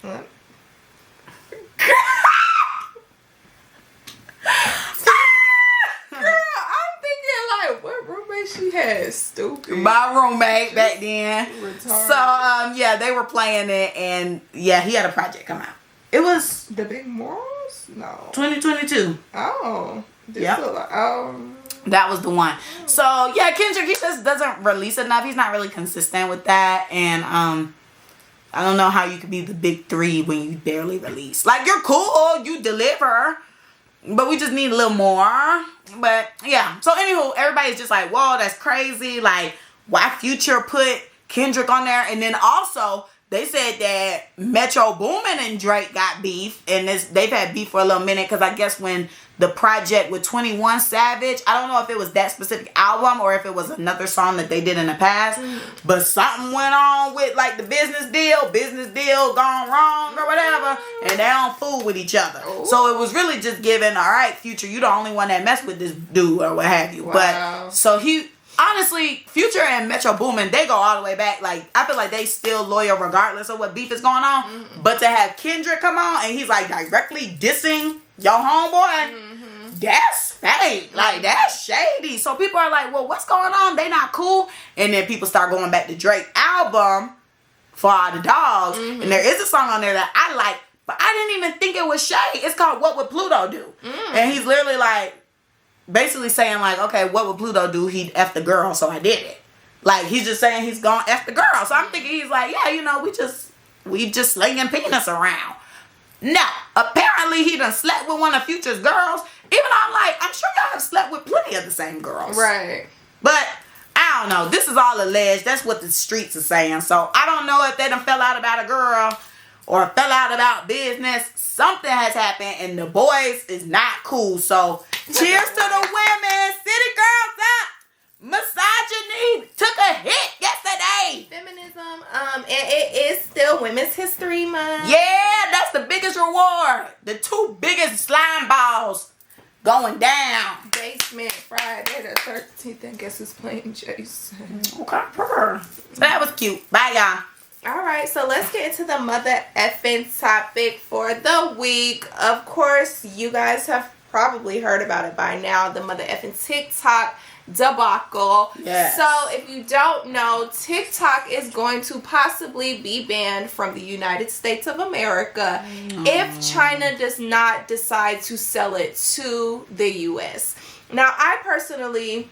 [SPEAKER 2] What? Girl, I'm thinking like, what roommate she had? Stupid.
[SPEAKER 3] My roommate back then.
[SPEAKER 2] Retarded.
[SPEAKER 3] So yeah, they were playing it, and yeah, he had a project come out. It was
[SPEAKER 2] The Big Morals? No.
[SPEAKER 3] 2022.
[SPEAKER 2] Oh.
[SPEAKER 3] Yeah.
[SPEAKER 2] Like,
[SPEAKER 3] that was the one. So yeah, Kendrick, he just doesn't release enough. He's not really consistent with that, and I don't know how you could be the big three when you barely release. Like, you're cool, you deliver, but we just need a little more. But yeah, so anywho, everybody's just like, whoa, that's crazy. Like, why Future put Kendrick on there? And then also, they said that Metro Boomin and Drake got beef, and they've had beef for a little minute, because I guess when the project with 21 Savage, I don't know if it was that specific album or if it was another song that they did in the past, but something went on with like the business deal gone wrong or whatever, and they don't fool with each other. Ooh. So it was really just giving, all right, Future, you the only one that messed with this dude or what have you. Wow. But so he, honestly, Future and Metro Boomin, they go all the way back. Like, I feel like they still loyal regardless of what beef is going on. Mm-hmm. But to have Kendrick come on and he's like directly dissing your homeboy, that's fake. Like, that's shady. So people are like, well, what's going on? They not cool. And then people start going back to Drake album For All the Dogs. Mm-hmm. And there is a song on there that I like, but I didn't even think it was shade. It's called What Would Pluto Do? Mm. And he's literally like, basically saying like, okay, what would Pluto do? He'd F the girl, so I did it. Like, he's just saying he's gonna F the girl. So I'm thinking he's like, yeah, you know, we just slinging penis around. No, apparently he done slept with one of Future's girls. Even though I'm like, I'm sure y'all have slept with plenty of the same girls.
[SPEAKER 2] Right.
[SPEAKER 3] But I don't know. This is all alleged. That's what the streets are saying. So I don't know if they done fell out about a girl or fell out about business. Something has happened and the boys is not cool. So cheers to the women. City girls up. Misogyny took a hit yesterday.
[SPEAKER 2] Feminism, and it is still Women's History Month.
[SPEAKER 3] Yeah, that's the biggest reward. The 2 biggest slime balls going down.
[SPEAKER 2] Basement Friday the 13th, and guess who's playing Jason?
[SPEAKER 3] Okay, so that was cute. Bye, y'all.
[SPEAKER 2] All right, so let's get into the mother effing topic for the week. Of course, you guys have probably heard about it by now, the mother effing TikTok debacle.
[SPEAKER 3] Yes.
[SPEAKER 2] So if you don't know, TikTok is going to possibly be banned from the United States of America if China does not decide to sell it to the US. Now, I personally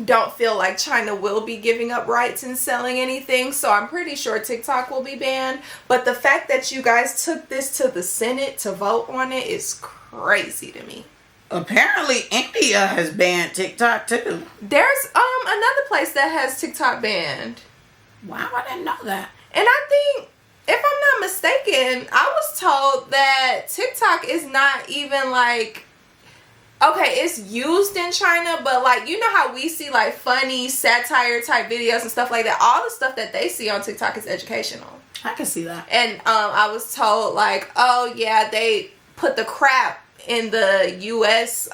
[SPEAKER 2] don't feel like China will be giving up rights and selling anything, so I'm pretty sure TikTok will be banned. But the fact that you guys took this to the Senate to vote on it is crazy to me.
[SPEAKER 3] Apparently, India has banned TikTok too.
[SPEAKER 2] There's another place that has TikTok banned.
[SPEAKER 3] Wow, I didn't know that.
[SPEAKER 2] And I think, if I'm not mistaken, I was told that TikTok is not even like, okay, it's used in China, but like, you know how we see like funny satire type videos and stuff like that? All the stuff that they see on TikTok is educational.
[SPEAKER 3] I can see that.
[SPEAKER 2] And I was told like, oh yeah, they put the crap in the US,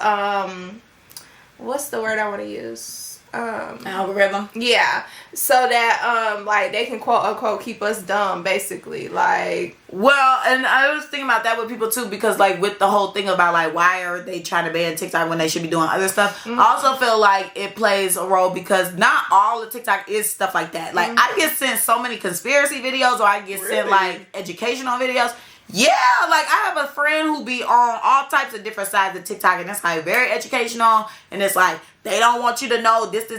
[SPEAKER 2] what's the word I want to use?
[SPEAKER 3] algorithm.
[SPEAKER 2] Yeah, so that like they can quote unquote keep us dumb, basically. Like,
[SPEAKER 3] well, and I was thinking about that with people too, because like with the whole thing about like why are they trying to ban TikTok when they should be doing other stuff. I also feel like it plays a role because not all of TikTok is stuff like that. Like I get sent so many conspiracy videos, or I get sent like educational videos. Yeah, like I have a friend who be on all types of different sides of TikTok, and it's like very educational, and it's like they don't want you to know this,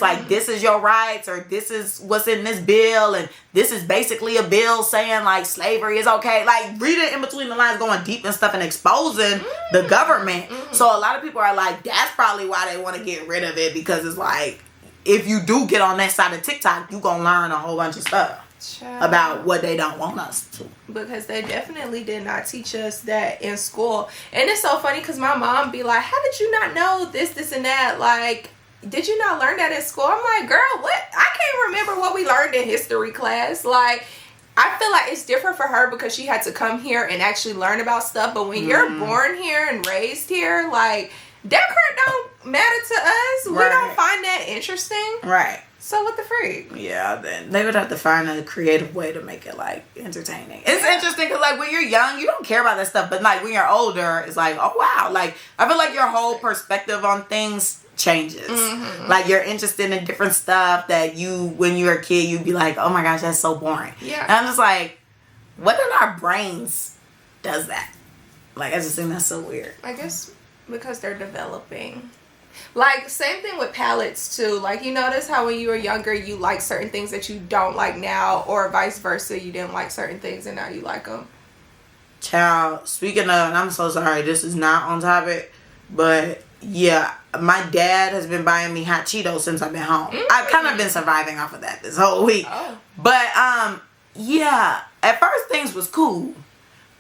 [SPEAKER 3] like this is your rights, or this is what's in this bill, and this is basically a bill saying like slavery is okay. Like reading in between the lines, going deep and stuff, and exposing the government. So a lot of people are like, that's probably why they want to get rid of it, because it's like if you do get on that side of TikTok, you gonna learn a whole bunch of stuff. About what they don't want us to.
[SPEAKER 2] Because they definitely did not teach us that in school. And it's so funny because my mom be like, how did you not know this and that? Like, did you not learn that in school? I'm like, girl, what? I can't remember what we learned in history class. Like, I feel like it's different for her because she had to come here and actually learn about stuff. But when you're born here and raised here, like, that crap don't matter to us. We don't find that interesting.
[SPEAKER 3] Right.
[SPEAKER 2] So what the freak?
[SPEAKER 3] Yeah, then they would have to find a creative way to make it like entertaining. It's interesting because like when you're young, you don't care about that stuff, but like when you're older, it's like, oh wow, like I feel like your whole perspective on things changes. Like you're interested in different stuff that you, when you were a kid, you'd be like, oh my gosh, that's so boring. Yeah, and I'm just like, what in our brains does that? Like I just think that's so weird.
[SPEAKER 2] I guess because they're developing. Like, same thing with palettes, too. Like, you notice how when you were younger, you like certain things that you don't like now, or vice versa. You didn't like certain things, and now you like them.
[SPEAKER 3] Child, speaking of, and I'm so sorry, this is not on topic, but, yeah, my dad has been buying me hot Cheetos since I've been home. I've kind of been surviving off of that this whole week. But, yeah, at first things was cool.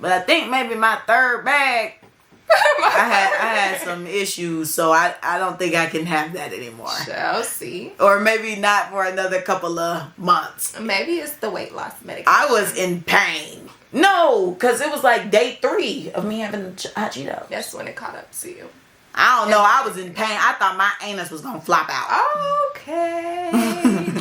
[SPEAKER 3] But I think maybe my third bag... I had some issues, so I don't think I can have that anymore.
[SPEAKER 2] Shall see.
[SPEAKER 3] Or maybe not for another couple of months.
[SPEAKER 2] Maybe it's the weight loss medication.
[SPEAKER 3] I was in pain. No, because it was like day 3 of me having hot Cheetos.
[SPEAKER 2] That's when it caught up to you.
[SPEAKER 3] I don't know. I was in pain. I thought my anus was going to flop out.
[SPEAKER 2] Okay.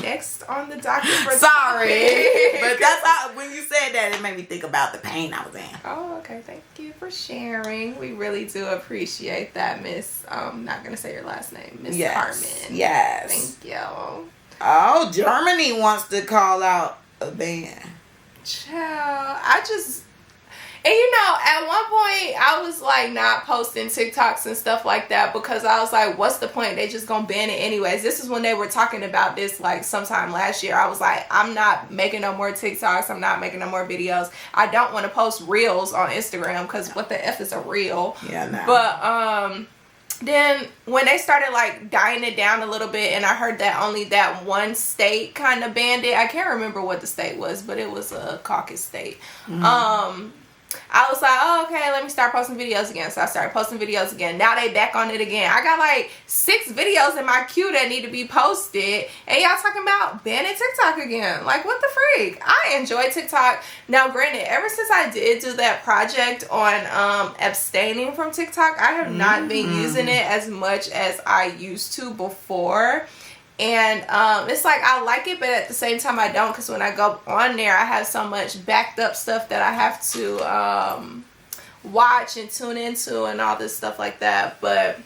[SPEAKER 2] Next on the docket for
[SPEAKER 3] sorry. But that's how, when you said that, it made me think about the pain I was in.
[SPEAKER 2] Oh, okay. Thank you for sharing. We really do appreciate that, Miss, not going to say your last name, Miss Carmen.
[SPEAKER 3] Yes.
[SPEAKER 2] Thank you.
[SPEAKER 3] Oh, Germany wants to call out a band.
[SPEAKER 2] Child, and you know, at one point, I was like not posting TikToks and stuff like that because I was like, what's the point? They just gonna ban it anyways. This is when they were talking about this like sometime last year. I was like, I'm not making no more TikToks. I'm not making no more videos. I don't want to post reels on Instagram because what the F is a reel? Yeah, no. But, then when they started like dying it down a little bit and I heard that only that one state kind of banned it. I can't remember what the state was, but it was a caucus state. I was like, oh, okay, let me start posting videos again. So I started posting videos again. Now they back on it again. I got like 6 videos in my queue that need to be posted. And y'all talking about banning TikTok again. Like, what the freak? I enjoy TikTok. Now, granted, ever since I did do that project on abstaining from TikTok, I have not been using it as much as I used to before. And it's like I like it, but at the same time I don't, because when I go on there I have so much backed up stuff that I have to watch and tune into and all this stuff like that. But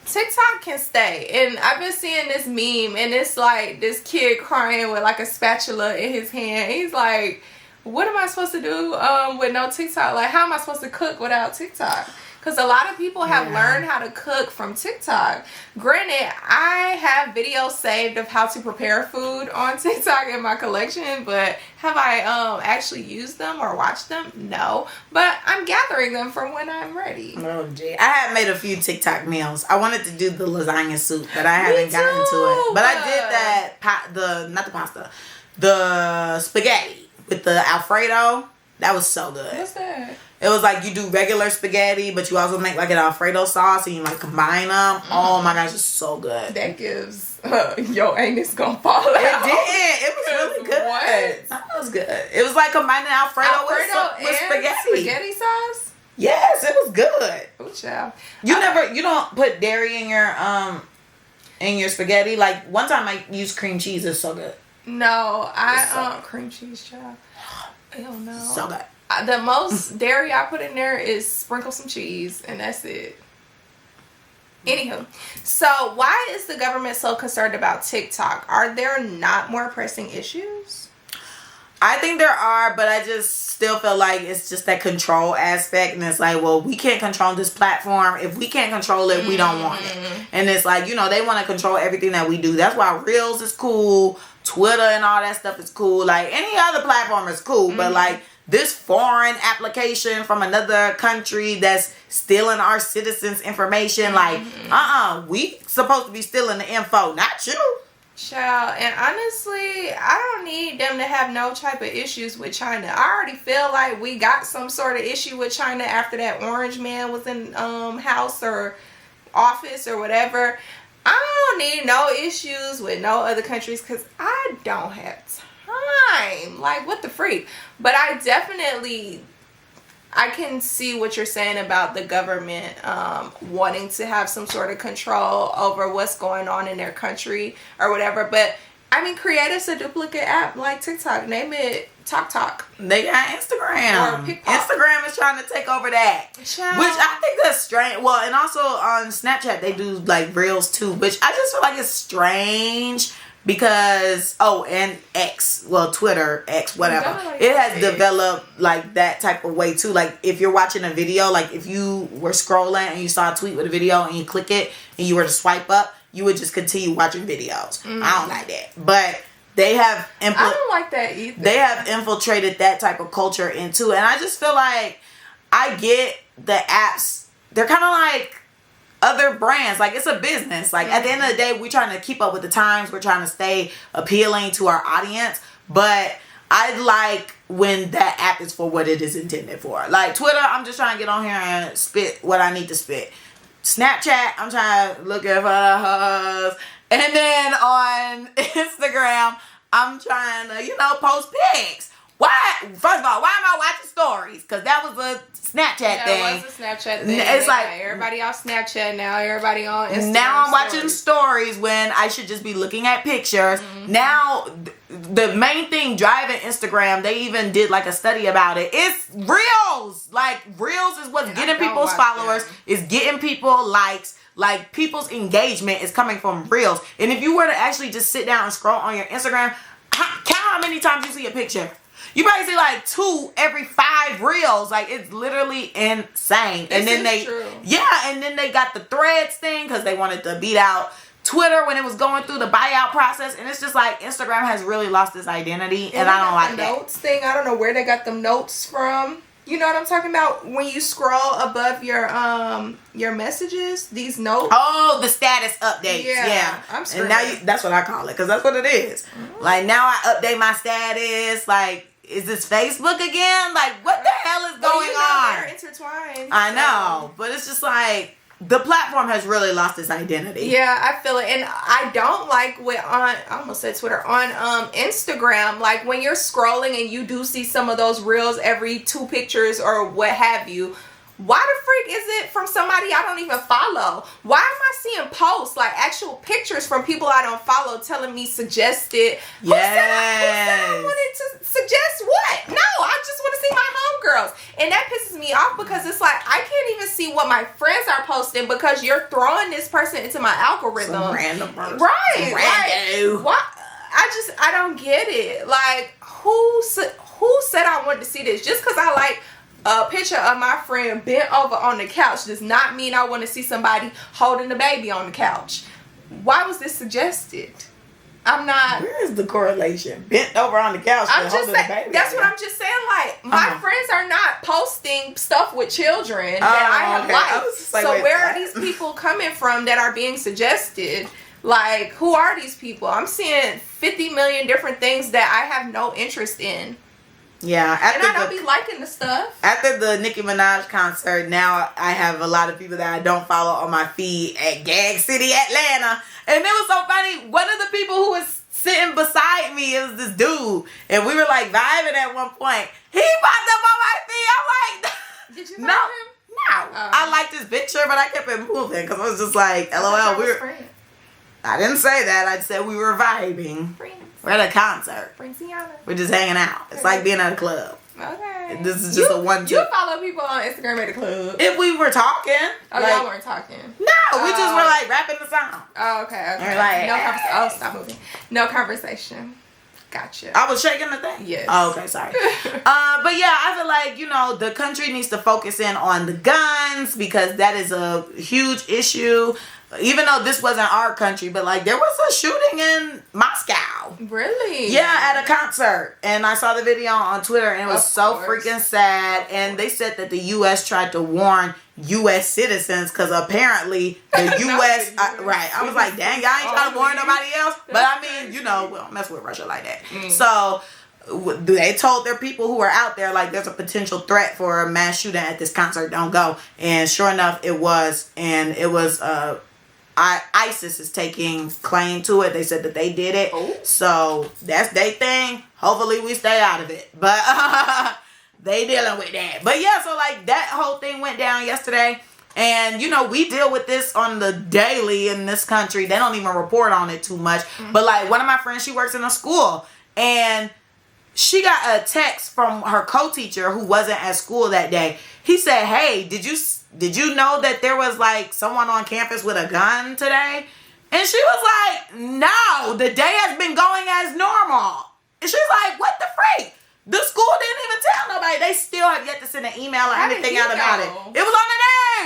[SPEAKER 2] TikTok can stay. And I've been seeing this meme and it's like this kid crying with like a spatula in his hand. He's like, what am I supposed to do with no TikTok? Like, how am I supposed to cook without TikTok? Because a lot of people have learned how to cook from TikTok. Granted, I have videos saved of how to prepare food on TikTok in my collection, but have I actually used them or watched them? No. But I'm gathering them for when I'm ready.
[SPEAKER 3] Oh, gee. I have made a few TikTok meals. I wanted to do the lasagna soup, but I haven't gotten to it. But I did that, the spaghetti with the Alfredo. That was so good.
[SPEAKER 2] What's that?
[SPEAKER 3] It was like you do regular spaghetti, but you also make like an Alfredo sauce and you like combine them. Oh my gosh, it's so good.
[SPEAKER 2] That gives your anus gonna fall out.
[SPEAKER 3] It did. It was really good. What? That was good. It was like combining Alfredo with spaghetti.
[SPEAKER 2] Spaghetti sauce?
[SPEAKER 3] Yes, it was good.
[SPEAKER 2] Ooh, child.
[SPEAKER 3] You don't put dairy in your in your spaghetti. Like one time I used cream cheese. It's so good.
[SPEAKER 2] No, cream cheese, child. Hell no.
[SPEAKER 3] So good.
[SPEAKER 2] The most dairy I put in there is sprinkle some cheese, and that's it. Anywho, so why is the government so concerned about TikTok? Are there not more pressing issues?
[SPEAKER 3] I think there are, but I just still feel like it's just that control aspect. And it's like, well, we can't control this platform. If we can't control it, we don't want it. And it's like, you know, they want to control everything that we do. That's why Reels is cool. Twitter and all that stuff is cool. Like, any other platform is cool. But, like, this foreign application from another country that's stealing our citizens' information, like, we supposed to be stealing the info, not you.
[SPEAKER 2] Child, and honestly, I don't need them to have no type of issues with China. I already feel like we got some sort of issue with China after that orange man was in house or office or whatever. I don't need no issues with no other countries because I don't have time. Like, what the freak? But I can see what you're saying about the government wanting to have some sort of control over what's going on in their country or whatever. But, I mean, create us a duplicate app like TikTok. Name it Talk.
[SPEAKER 3] They got Instagram.
[SPEAKER 2] Or
[SPEAKER 3] Instagram is trying to take over that.
[SPEAKER 2] Child.
[SPEAKER 3] Which I think that's strange. Well, and also on Snapchat, they do, like, Reels, too. Which I just feel like it's strange. Because, and X, well, Twitter, X, whatever. It has developed, like, that type of way, too. Like, if you're watching a video, like, if you were scrolling and you saw a tweet with a video and you click it and you were to swipe up, you would just continue watching videos. I don't like that. But they have...
[SPEAKER 2] I don't like that either.
[SPEAKER 3] They have infiltrated that type of culture into it. And I just feel like I get the apps. They're kind of like... other brands. Like, it's a business. Like, at the end of the day, we're trying to keep up with the times. We're trying to stay appealing to our audience. But I like when that app is for what it is intended for. Like, Twitter, I'm just trying to get on here and spit what I need to spit. Snapchat, I'm trying to look at photos. And then on Instagram, I'm trying to, you know, post pics. Why? First of all, why am I watching stories? Because that was a Snapchat thing.
[SPEAKER 2] Yeah, it was a Snapchat thing.
[SPEAKER 3] It's like
[SPEAKER 2] everybody on Snapchat now. Everybody on Instagram.
[SPEAKER 3] Now I'm watching stories when I should just be looking at pictures. Now, the main thing driving Instagram, they even did like a study about it. It's Reels. Like, Reels is what's getting people's followers. It's getting people likes. Like, people's engagement is coming from Reels. And if you were to actually just sit down and scroll on your Instagram, count how many times you see a picture. You probably see like 2 every 5 reels. Like, it's literally insane. And then and then they got the Threads thing because they wanted to beat out Twitter when it was going through the buyout process. And it's just like Instagram has really lost its identity, and I don't like that.
[SPEAKER 2] Notes thing. I don't know where they got them notes from. You know what I'm talking about? When you scroll above your messages, these notes.
[SPEAKER 3] Oh, the status updates. Yeah.
[SPEAKER 2] I'm screwed.
[SPEAKER 3] And now that's what I call it, because that's what it is. Like, now I update my status. Like, is this Facebook again? Like, what the hell is going on?
[SPEAKER 2] They're intertwined.
[SPEAKER 3] I know, but it's just like the platform has really lost its identity.
[SPEAKER 2] Yeah, I feel it. And I don't like I almost said Twitter, on Instagram, like when you're scrolling and you do see some of those reels every 2 pictures or what have you. Why the freak is it from somebody I don't even follow? Why am I seeing posts, like actual pictures from people I don't follow telling me suggested? Who said I wanted to suggest what? No, I just want to see my homegirls. And that pisses me off because it's like, I can't even see what my friends are posting because you're throwing this person into my algorithm.
[SPEAKER 3] Some random person.
[SPEAKER 2] Right.
[SPEAKER 3] Rando.
[SPEAKER 2] Like, what? I don't get it. Like, who said I wanted to see this? Just because I like a picture of my friend bent over on the couch does not mean I want to see somebody holding the baby on the couch. Why was this suggested? I'm not.
[SPEAKER 3] Where is the correlation? Bent over on the couch.
[SPEAKER 2] I'm just saying. That's what I'm just saying. Like, my friends are not posting stuff with children that I have liked. So where are these people coming from that are being suggested? Like, who are these people? I'm seeing 50 million different things that I have no interest in.
[SPEAKER 3] Yeah,
[SPEAKER 2] and I don't be liking the stuff.
[SPEAKER 3] After the Nicki Minaj concert, now I have a lot of people that I don't follow on my feed at Gag City, Atlanta. And it was so funny. One of the people who was sitting beside me is this dude. And we were like vibing at one point. He popped up on my feed. I'm like,
[SPEAKER 2] did you find him?
[SPEAKER 3] No. I liked his picture, but I kept it moving because I was just like, LOL. I didn't say that. I said we were vibing.
[SPEAKER 2] Friends.
[SPEAKER 3] We're at a concert.
[SPEAKER 2] Friendsiana.
[SPEAKER 3] We're just hanging out. It's like being at a club.
[SPEAKER 2] Okay.
[SPEAKER 3] This is just a one.
[SPEAKER 2] You follow people on Instagram at the club.
[SPEAKER 3] If we were talking.
[SPEAKER 2] Oh,
[SPEAKER 3] like,
[SPEAKER 2] y'all weren't talking.
[SPEAKER 3] No, we just were like rapping the song.
[SPEAKER 2] Oh, okay.
[SPEAKER 3] We're like,
[SPEAKER 2] no conversation. Oh, stop moving. No conversation. Gotcha.
[SPEAKER 3] I was shaking the thing.
[SPEAKER 2] Yes.
[SPEAKER 3] Oh, okay, sorry. But yeah, I feel like, you know, the country needs to focus in on the guns because that is a huge issue. Even though this wasn't our country, but like there was a shooting in Moscow.
[SPEAKER 2] Really?
[SPEAKER 3] Yeah, at a concert. And I saw the video on Twitter and it was so freaking sad. And they said that the U.S. tried to warn U.S. citizens because apparently the U.S. Right. I was like, dang, y'all ain't trying to warn nobody else. But I mean, you know, we don't mess with Russia like that. So they told their people who were out there like there's a potential threat for a mass shooting at this concert. Don't go. And sure enough, it was. And it was ISIS is taking claim to it. They said that they did it.
[SPEAKER 2] Oh.
[SPEAKER 3] So that's their thing. Hopefully we stay out of it. But they dealing with that. But yeah, so like that whole thing went down yesterday. And you know, we deal with this on the daily in this country. They don't even report on it too much. But like one of my friends, she works in a school. And she got a text from her co-teacher who wasn't at school that day. He said, hey, did you know that there was like someone on campus with a gun today? And she was like, no, the day has been going as normal. And she's like, what the freak? The school didn't even tell nobody. They still have yet to send an email or anything out about it. It was on the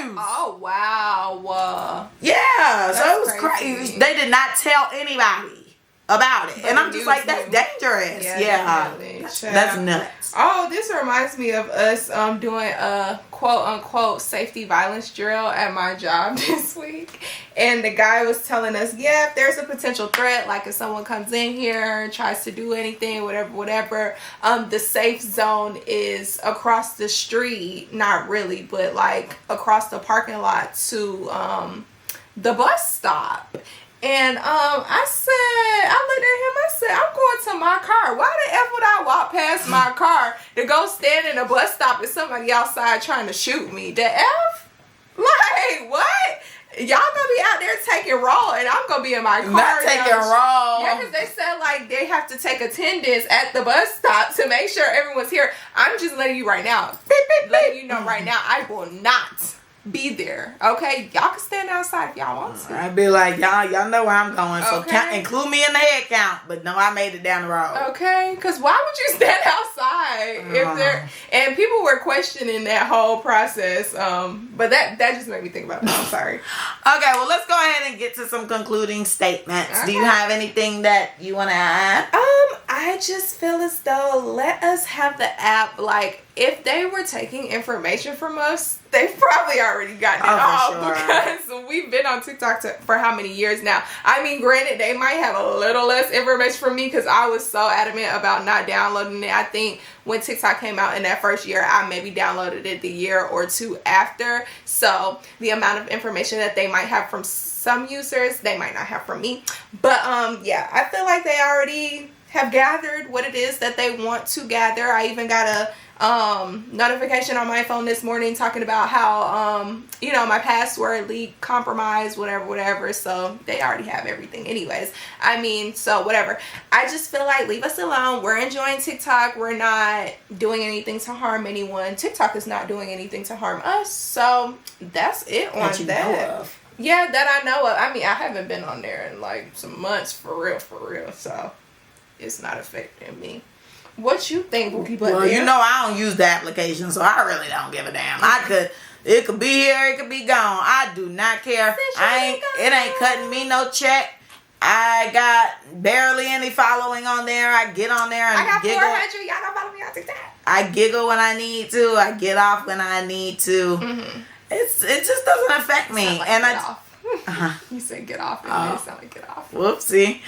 [SPEAKER 3] news.
[SPEAKER 2] Oh, wow.
[SPEAKER 3] Yeah, so it was
[SPEAKER 2] crazy.
[SPEAKER 3] crazy. They did not tell anybody about it. And I'm just like, that's dangerous. Yeah. That's nuts.
[SPEAKER 2] Oh, this reminds me of us doing a quote unquote safety violence drill at my job this week. And the guy was telling us, yeah, if there's a potential threat, like if someone comes in here and tries to do anything, whatever, the safe zone is across the street. Not really, but like across the parking lot to the bus stop. And I looked at him, I said, I'm going to my car. Why the F would I walk past my car to go stand in a bus stop and somebody outside trying to shoot me? The F? Like, what? Y'all gonna be out there taking roll and I'm gonna be in my car.
[SPEAKER 3] Not taking roll.
[SPEAKER 2] Yeah, because they said like they have to take attendance at the bus stop to make sure everyone's here. I'm just letting you right now. Letting you know right now, I will not be there. Okay, y'all can stand outside if y'all want to.
[SPEAKER 3] I'd be like, y'all know where I'm going, so
[SPEAKER 2] Okay.
[SPEAKER 3] include me in the head count. But no, I made it down the road.
[SPEAKER 2] Okay, because why would you stand outside if there? And people were questioning that whole process. But that just made me think about that. I'm sorry.
[SPEAKER 3] Okay, well, let's go ahead and get to some concluding statements.
[SPEAKER 2] Okay.
[SPEAKER 3] Do you have anything that you want to add?
[SPEAKER 2] I just feel as though let us have the app. Like, if they were taking information from us, they've probably already gotten it all because we've been on TikTok for how many years now? I mean, granted, they might have a little less information from me because I was so adamant about not downloading it. I think when TikTok came out in that first year, I maybe downloaded it the year or two after. So the amount of information that they might have from some users, they might not have from me. But yeah, I feel like they already have gathered what it is that they want to gather. I even got a notification on my phone this morning talking about how you know, my password leak, compromised, whatever. So they already have everything anyways. I mean, so whatever. I just feel like leave us alone. We're enjoying TikTok. We're not doing anything to harm anyone. TikTok is not doing anything to harm us. So that's it on that. Yeah, that I know of. I mean, I haven't been on there in like some months for real. So it's not affecting me. What you think, Bookie?
[SPEAKER 3] Well, you know I don't use the application, so I really don't give a damn. It could be here, it could be gone. I do not care. It ain't cutting me no check. I got barely any following on there. I get on there and
[SPEAKER 2] I got
[SPEAKER 3] giggle.
[SPEAKER 2] 400. Y'all don't follow me on TikTok.
[SPEAKER 3] I giggle when I need to. I get off when I need to. Mm-hmm. It just doesn't affect me.
[SPEAKER 2] Like
[SPEAKER 3] and
[SPEAKER 2] get off. You said get off, and it sounded like get off.
[SPEAKER 3] Whoopsie.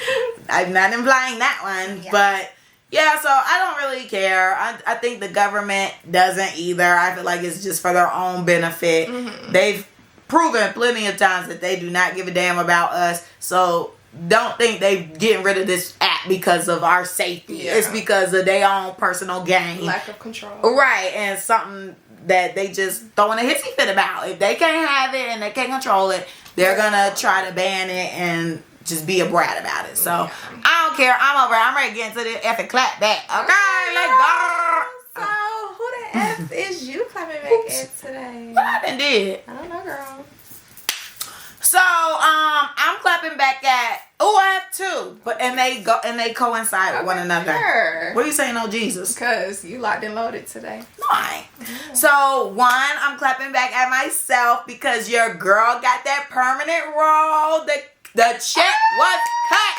[SPEAKER 3] I'm not implying that one, but yeah, so I don't really care. I think the government doesn't either. I feel like it's just for their own benefit. Mm-hmm. They've proven plenty of times that they do not give a damn about us. So don't think they getting rid of this app because of our safety. Yeah. It's because of their own personal gain.
[SPEAKER 2] Lack of control.
[SPEAKER 3] Right, and something that they just throwing a hissy fit about. If they can't have it and they can't control it, they're gonna try to ban it and just be a brat about it. So I don't care. I'm over. I'm ready to get into the effing clapback. Okay, let's go.
[SPEAKER 2] So who the F is you clapping back at today?
[SPEAKER 3] What I done did?
[SPEAKER 2] I don't know, girl.
[SPEAKER 3] So I'm clapping back at. Oh, I have two, but they coincide with one another.
[SPEAKER 2] Sure.
[SPEAKER 3] What are you saying? Oh Jesus.
[SPEAKER 2] Because you locked and loaded today.
[SPEAKER 3] No, I ain't. So one, I'm clapping back at myself because your girl got that permanent role. The check was cut,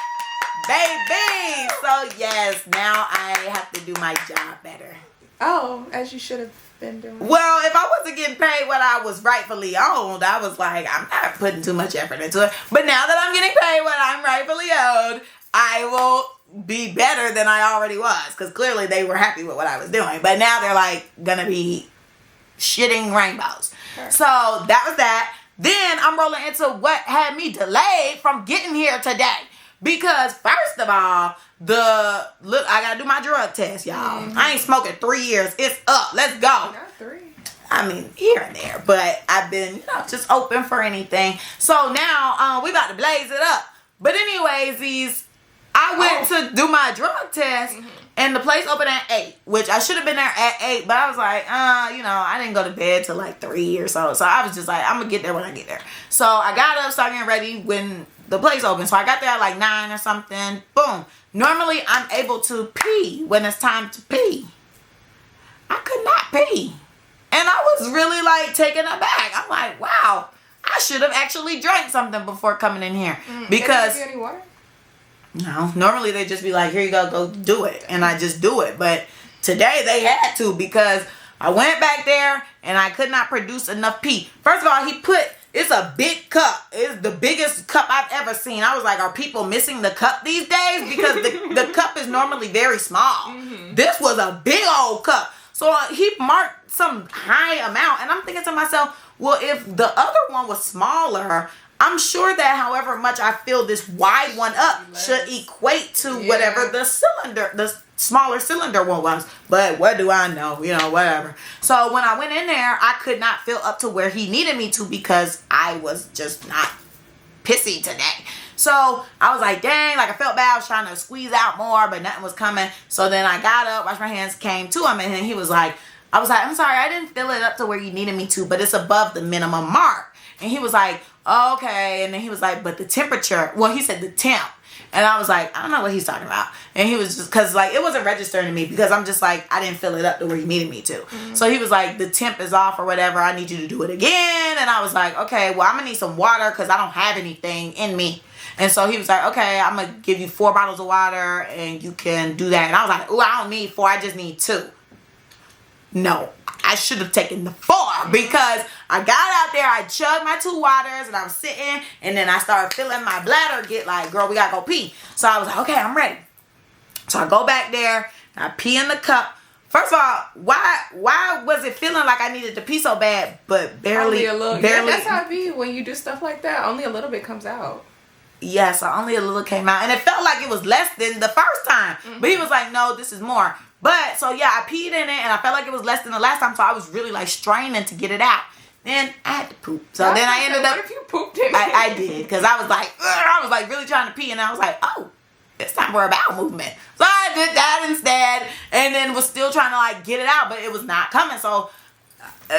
[SPEAKER 3] baby. So yes, now I have to do my job better.
[SPEAKER 2] Oh, as you should have been doing.
[SPEAKER 3] Well, if I wasn't getting paid what I was rightfully owed, I was like, I'm not putting too much effort into it. But now that I'm getting paid what I'm rightfully owed, I will be better than I already was. Because clearly they were happy with what I was doing. But now they're like gonna be shitting rainbows. Sure. So that was that. Then I'm rolling into what had me delayed from getting here today. Because first of all, I gotta do my drug test, y'all. Mm-hmm. I ain't smoking 3 years. It's up. Let's go.
[SPEAKER 2] Not 3.
[SPEAKER 3] I mean, here and there, but I've been, just open for anything. So now, we about to blaze it up. But anyways, I went to do my drug test, and the place opened at 8, which I should have been there at 8, but I was like, I didn't go to bed till like 3 or so. So I was just like, I'm gonna get there when I get there. So I got up, started getting ready when the place opened. So I got there at like 9 or something. Boom. Normally, I'm able to pee when it's time to pee. I could not pee. And I was really like taken aback. I'm like, wow, I should have actually drank something before coming in here. Because
[SPEAKER 2] can they give you any water?
[SPEAKER 3] No, normally they just be like, here you go do it. And I just do it. But today they had to because I went back there and I could not produce enough pee. First of all, it's a big cup. It's the biggest cup I've ever seen. I was like, are people missing the cup these days? Because the cup is normally very small. This was a big old cup. So he marked some high amount. And I'm thinking to myself, well, if the other one was smaller, I'm sure that however much I fill this wide one up should equate to whatever the smaller cylinder one was. But what do I know? Whatever. So when I went in there, I could not fill up to where he needed me to because I was just not pissy today. So I was like, dang, I felt bad. I was trying to squeeze out more, but nothing was coming. So then I got up, washed my hands, came to him, and then he was like, I'm sorry, I didn't fill it up to where you needed me to, but it's above the minimum mark. And he was like, okay. And then he was like, but the temperature, he said the temp. And I was like, I don't know what he's talking about. And he was just, because it wasn't registering to me because I'm just like, I didn't fill it up to where he needed me to. So he was like, the temp is off or whatever. I need you to do it again. And I was like, okay, well, I'm going to need some water because I don't have anything in me. And so he was like, okay, I'm going to give you 4 bottles of water and you can do that. And I was like, I don't need 4. I just need 2. No, I should have taken the 4 because I got out there, I chugged my 2 waters and I was sitting and then I started feeling my bladder get like, girl, we gotta go pee. So I was like, okay, I'm ready. So I go back there, I pee in the cup. First of all, why was it feeling like I needed to pee so bad, but barely?
[SPEAKER 2] Only a little. Barely. Yeah, that's how it be when you do stuff like that. Only a little bit comes out.
[SPEAKER 3] Yeah, so only a little came out. And it felt like it was less than the first time. But he was like, no, this is more. But, so yeah, I peed in it and I felt like it was less than the last time. So I was really like straining to get it out. Then I had to poop. So then I ended up.
[SPEAKER 2] What if you pooped in it?
[SPEAKER 3] I did. Because I was like really trying to pee. And I was like, oh, it's time for a bowel movement. So I did that instead. And then was still trying to like get it out. But it was not coming. So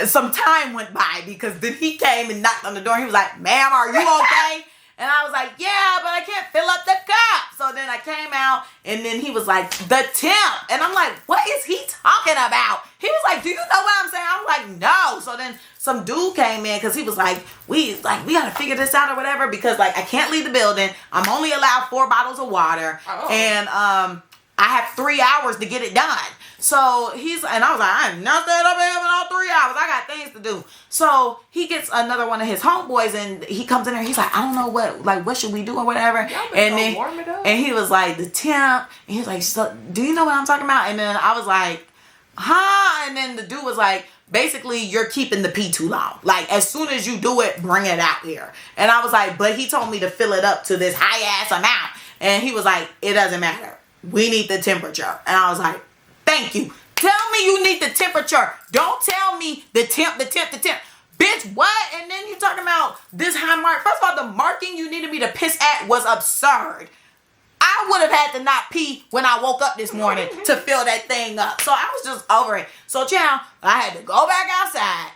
[SPEAKER 3] some time went by because then he came and knocked on the door. He was like, ma'am, are you okay? And I was like, yeah, but I can't fill up the cup. So then I came out and then he was like, the temp. And I'm like, what is he talking about? He was like, do you know what I'm saying? I was like, no. So then some dude came in because he was like, we got to figure this out or whatever because I can't leave the building. I'm only allowed 4 bottles of water. Oh. And I have 3 hours to get it done. So and I was like, I'm not that up having all 3 hours. I got things to do. So he gets another one of his homeboys and he comes in there. He's like, I don't know what should we do or whatever. And then warm it up. And he was like, the temp. And he was like, so, do you know what I'm talking about? And then I was like, huh? And then the dude was like, basically, you're keeping the pee too long. As soon as you do it, bring it out here. And I was like, but he told me to fill it up to this high ass amount. And he was like, it doesn't matter. We need the temperature. And I was like, thank you. Tell me you need the temperature. Don't tell me the temp. Bitch, Bitch, what? And then you talking about this high mark. First of all, the marking you needed me to piss at was absurd. I would have had to not pee when I woke up this morning to fill that thing up. So I was just over it. So, child, I had to go back outside.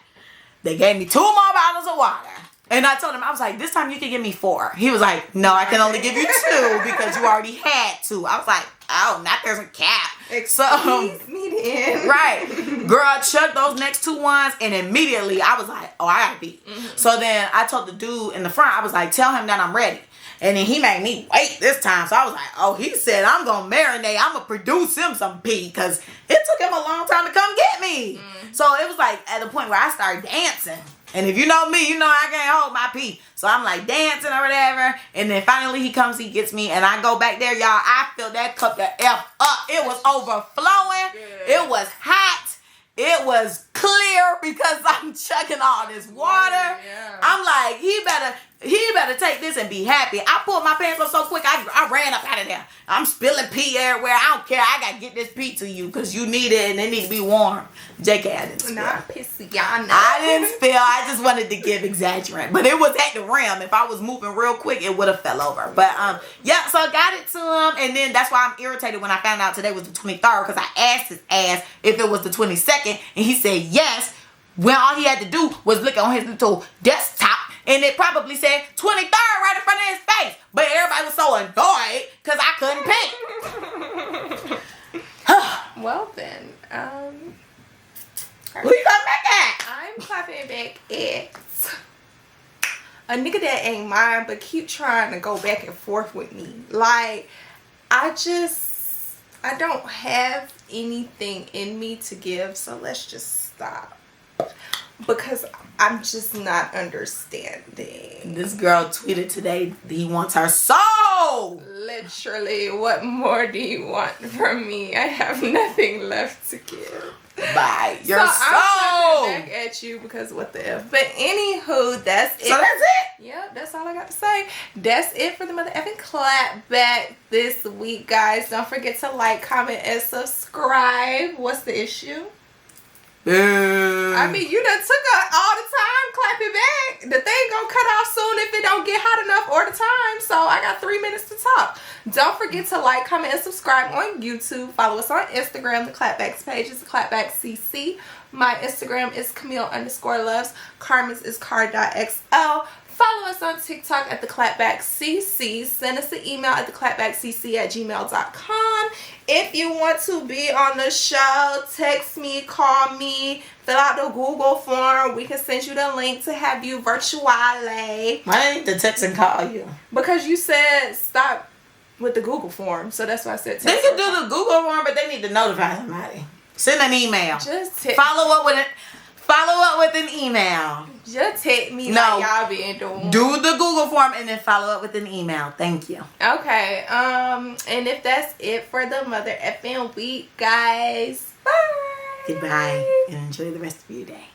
[SPEAKER 3] They gave me 2 more bottles of water. And I told him, I was like, this time you can give me 4. He was like, no, I can only give you 2 because you already had 2. I was like, oh, not there's a cap.
[SPEAKER 2] Excuse me then.
[SPEAKER 3] Right. Girl, I chugged those next 2 ones and immediately I was like, oh, I gotta pee. So then I told the dude in the front, I was like, tell him that I'm ready. And then he made me wait this time. So I was like, oh, he said, I'm going to marinate. I'm going to produce him some pee. Because it took him a long time to come get me. So it was like at the point where I started dancing. And if you know me, you know I can't hold my pee. So I'm like dancing or whatever. And then finally he comes, he gets me. And I go back there, y'all. I filled that cup the F up. It was overflowing. Good. It was hot. It was clear because I'm chugging all this water. Yeah. I'm like, he better take this and be happy. I pulled my pants up so quick, I ran up out of there. I'm spilling pee everywhere. I don't care. I got to get this pee to you because you need it and it need to be warm. Jcole, I didn't spill.
[SPEAKER 2] Not pissy, y'all know.
[SPEAKER 3] I didn't spill. I just wanted to give exaggerant. But it was at the rim. If I was moving real quick, it would have fell over. But, yeah, so I got it to him. And then that's why I'm irritated when I found out today was the 23rd because I asked his ass if it was the 22nd. And he said yes. When all he had to do was look on his little desktop. And it probably said 23rd right in front of his face. But everybody was so annoyed because I couldn't pick.
[SPEAKER 2] Well then,
[SPEAKER 3] who you come back at?
[SPEAKER 2] I'm clapping back at a nigga that ain't mine, but keep trying to go back and forth with me. Like, I don't have anything in me to give, so let's just stop. Because I'm just not understanding.
[SPEAKER 3] This girl tweeted today he wants her soul.
[SPEAKER 2] Literally, what more do you want from me? I have nothing left to give.
[SPEAKER 3] Bye. Your soul.
[SPEAKER 2] I'm back at you because what the F. But anywho, that's it.
[SPEAKER 3] So that's it?
[SPEAKER 2] Yep, that's all I got to say. That's it for the mother effing clapback this week, guys. Don't forget to like, comment, and subscribe. What's the issue? I mean, you done took all the time, clap it back. The thing gonna cut off soon if it don't get hot enough or the time. So I got 3 minutes to talk. Don't forget to like, comment, and subscribe on YouTube. Follow us on Instagram. The Clapback's page is theclapbackcc. My Instagram is Camille_loves. Carmen's is car.xo. Follow us on TikTok at theclapbackcc. Send us an email at theclapbackcc@gmail.com. If you want to be on the show, text me, call me, fill out the Google form. We can send you the link to have you virtually.
[SPEAKER 3] Why didn't I need to text and call you?
[SPEAKER 2] Because you said stop with the Google form. So that's why I said text.
[SPEAKER 3] They can do the Google form, but they need to notify somebody. Send an email.
[SPEAKER 2] Just text.
[SPEAKER 3] Follow up with an email.
[SPEAKER 2] Just text me like y'all been doing.
[SPEAKER 3] Do the Google form and then follow up with an email. Thank you.
[SPEAKER 2] Okay. And if that's it for the mother effing week, guys. Bye.
[SPEAKER 3] Goodbye and enjoy the rest of your day.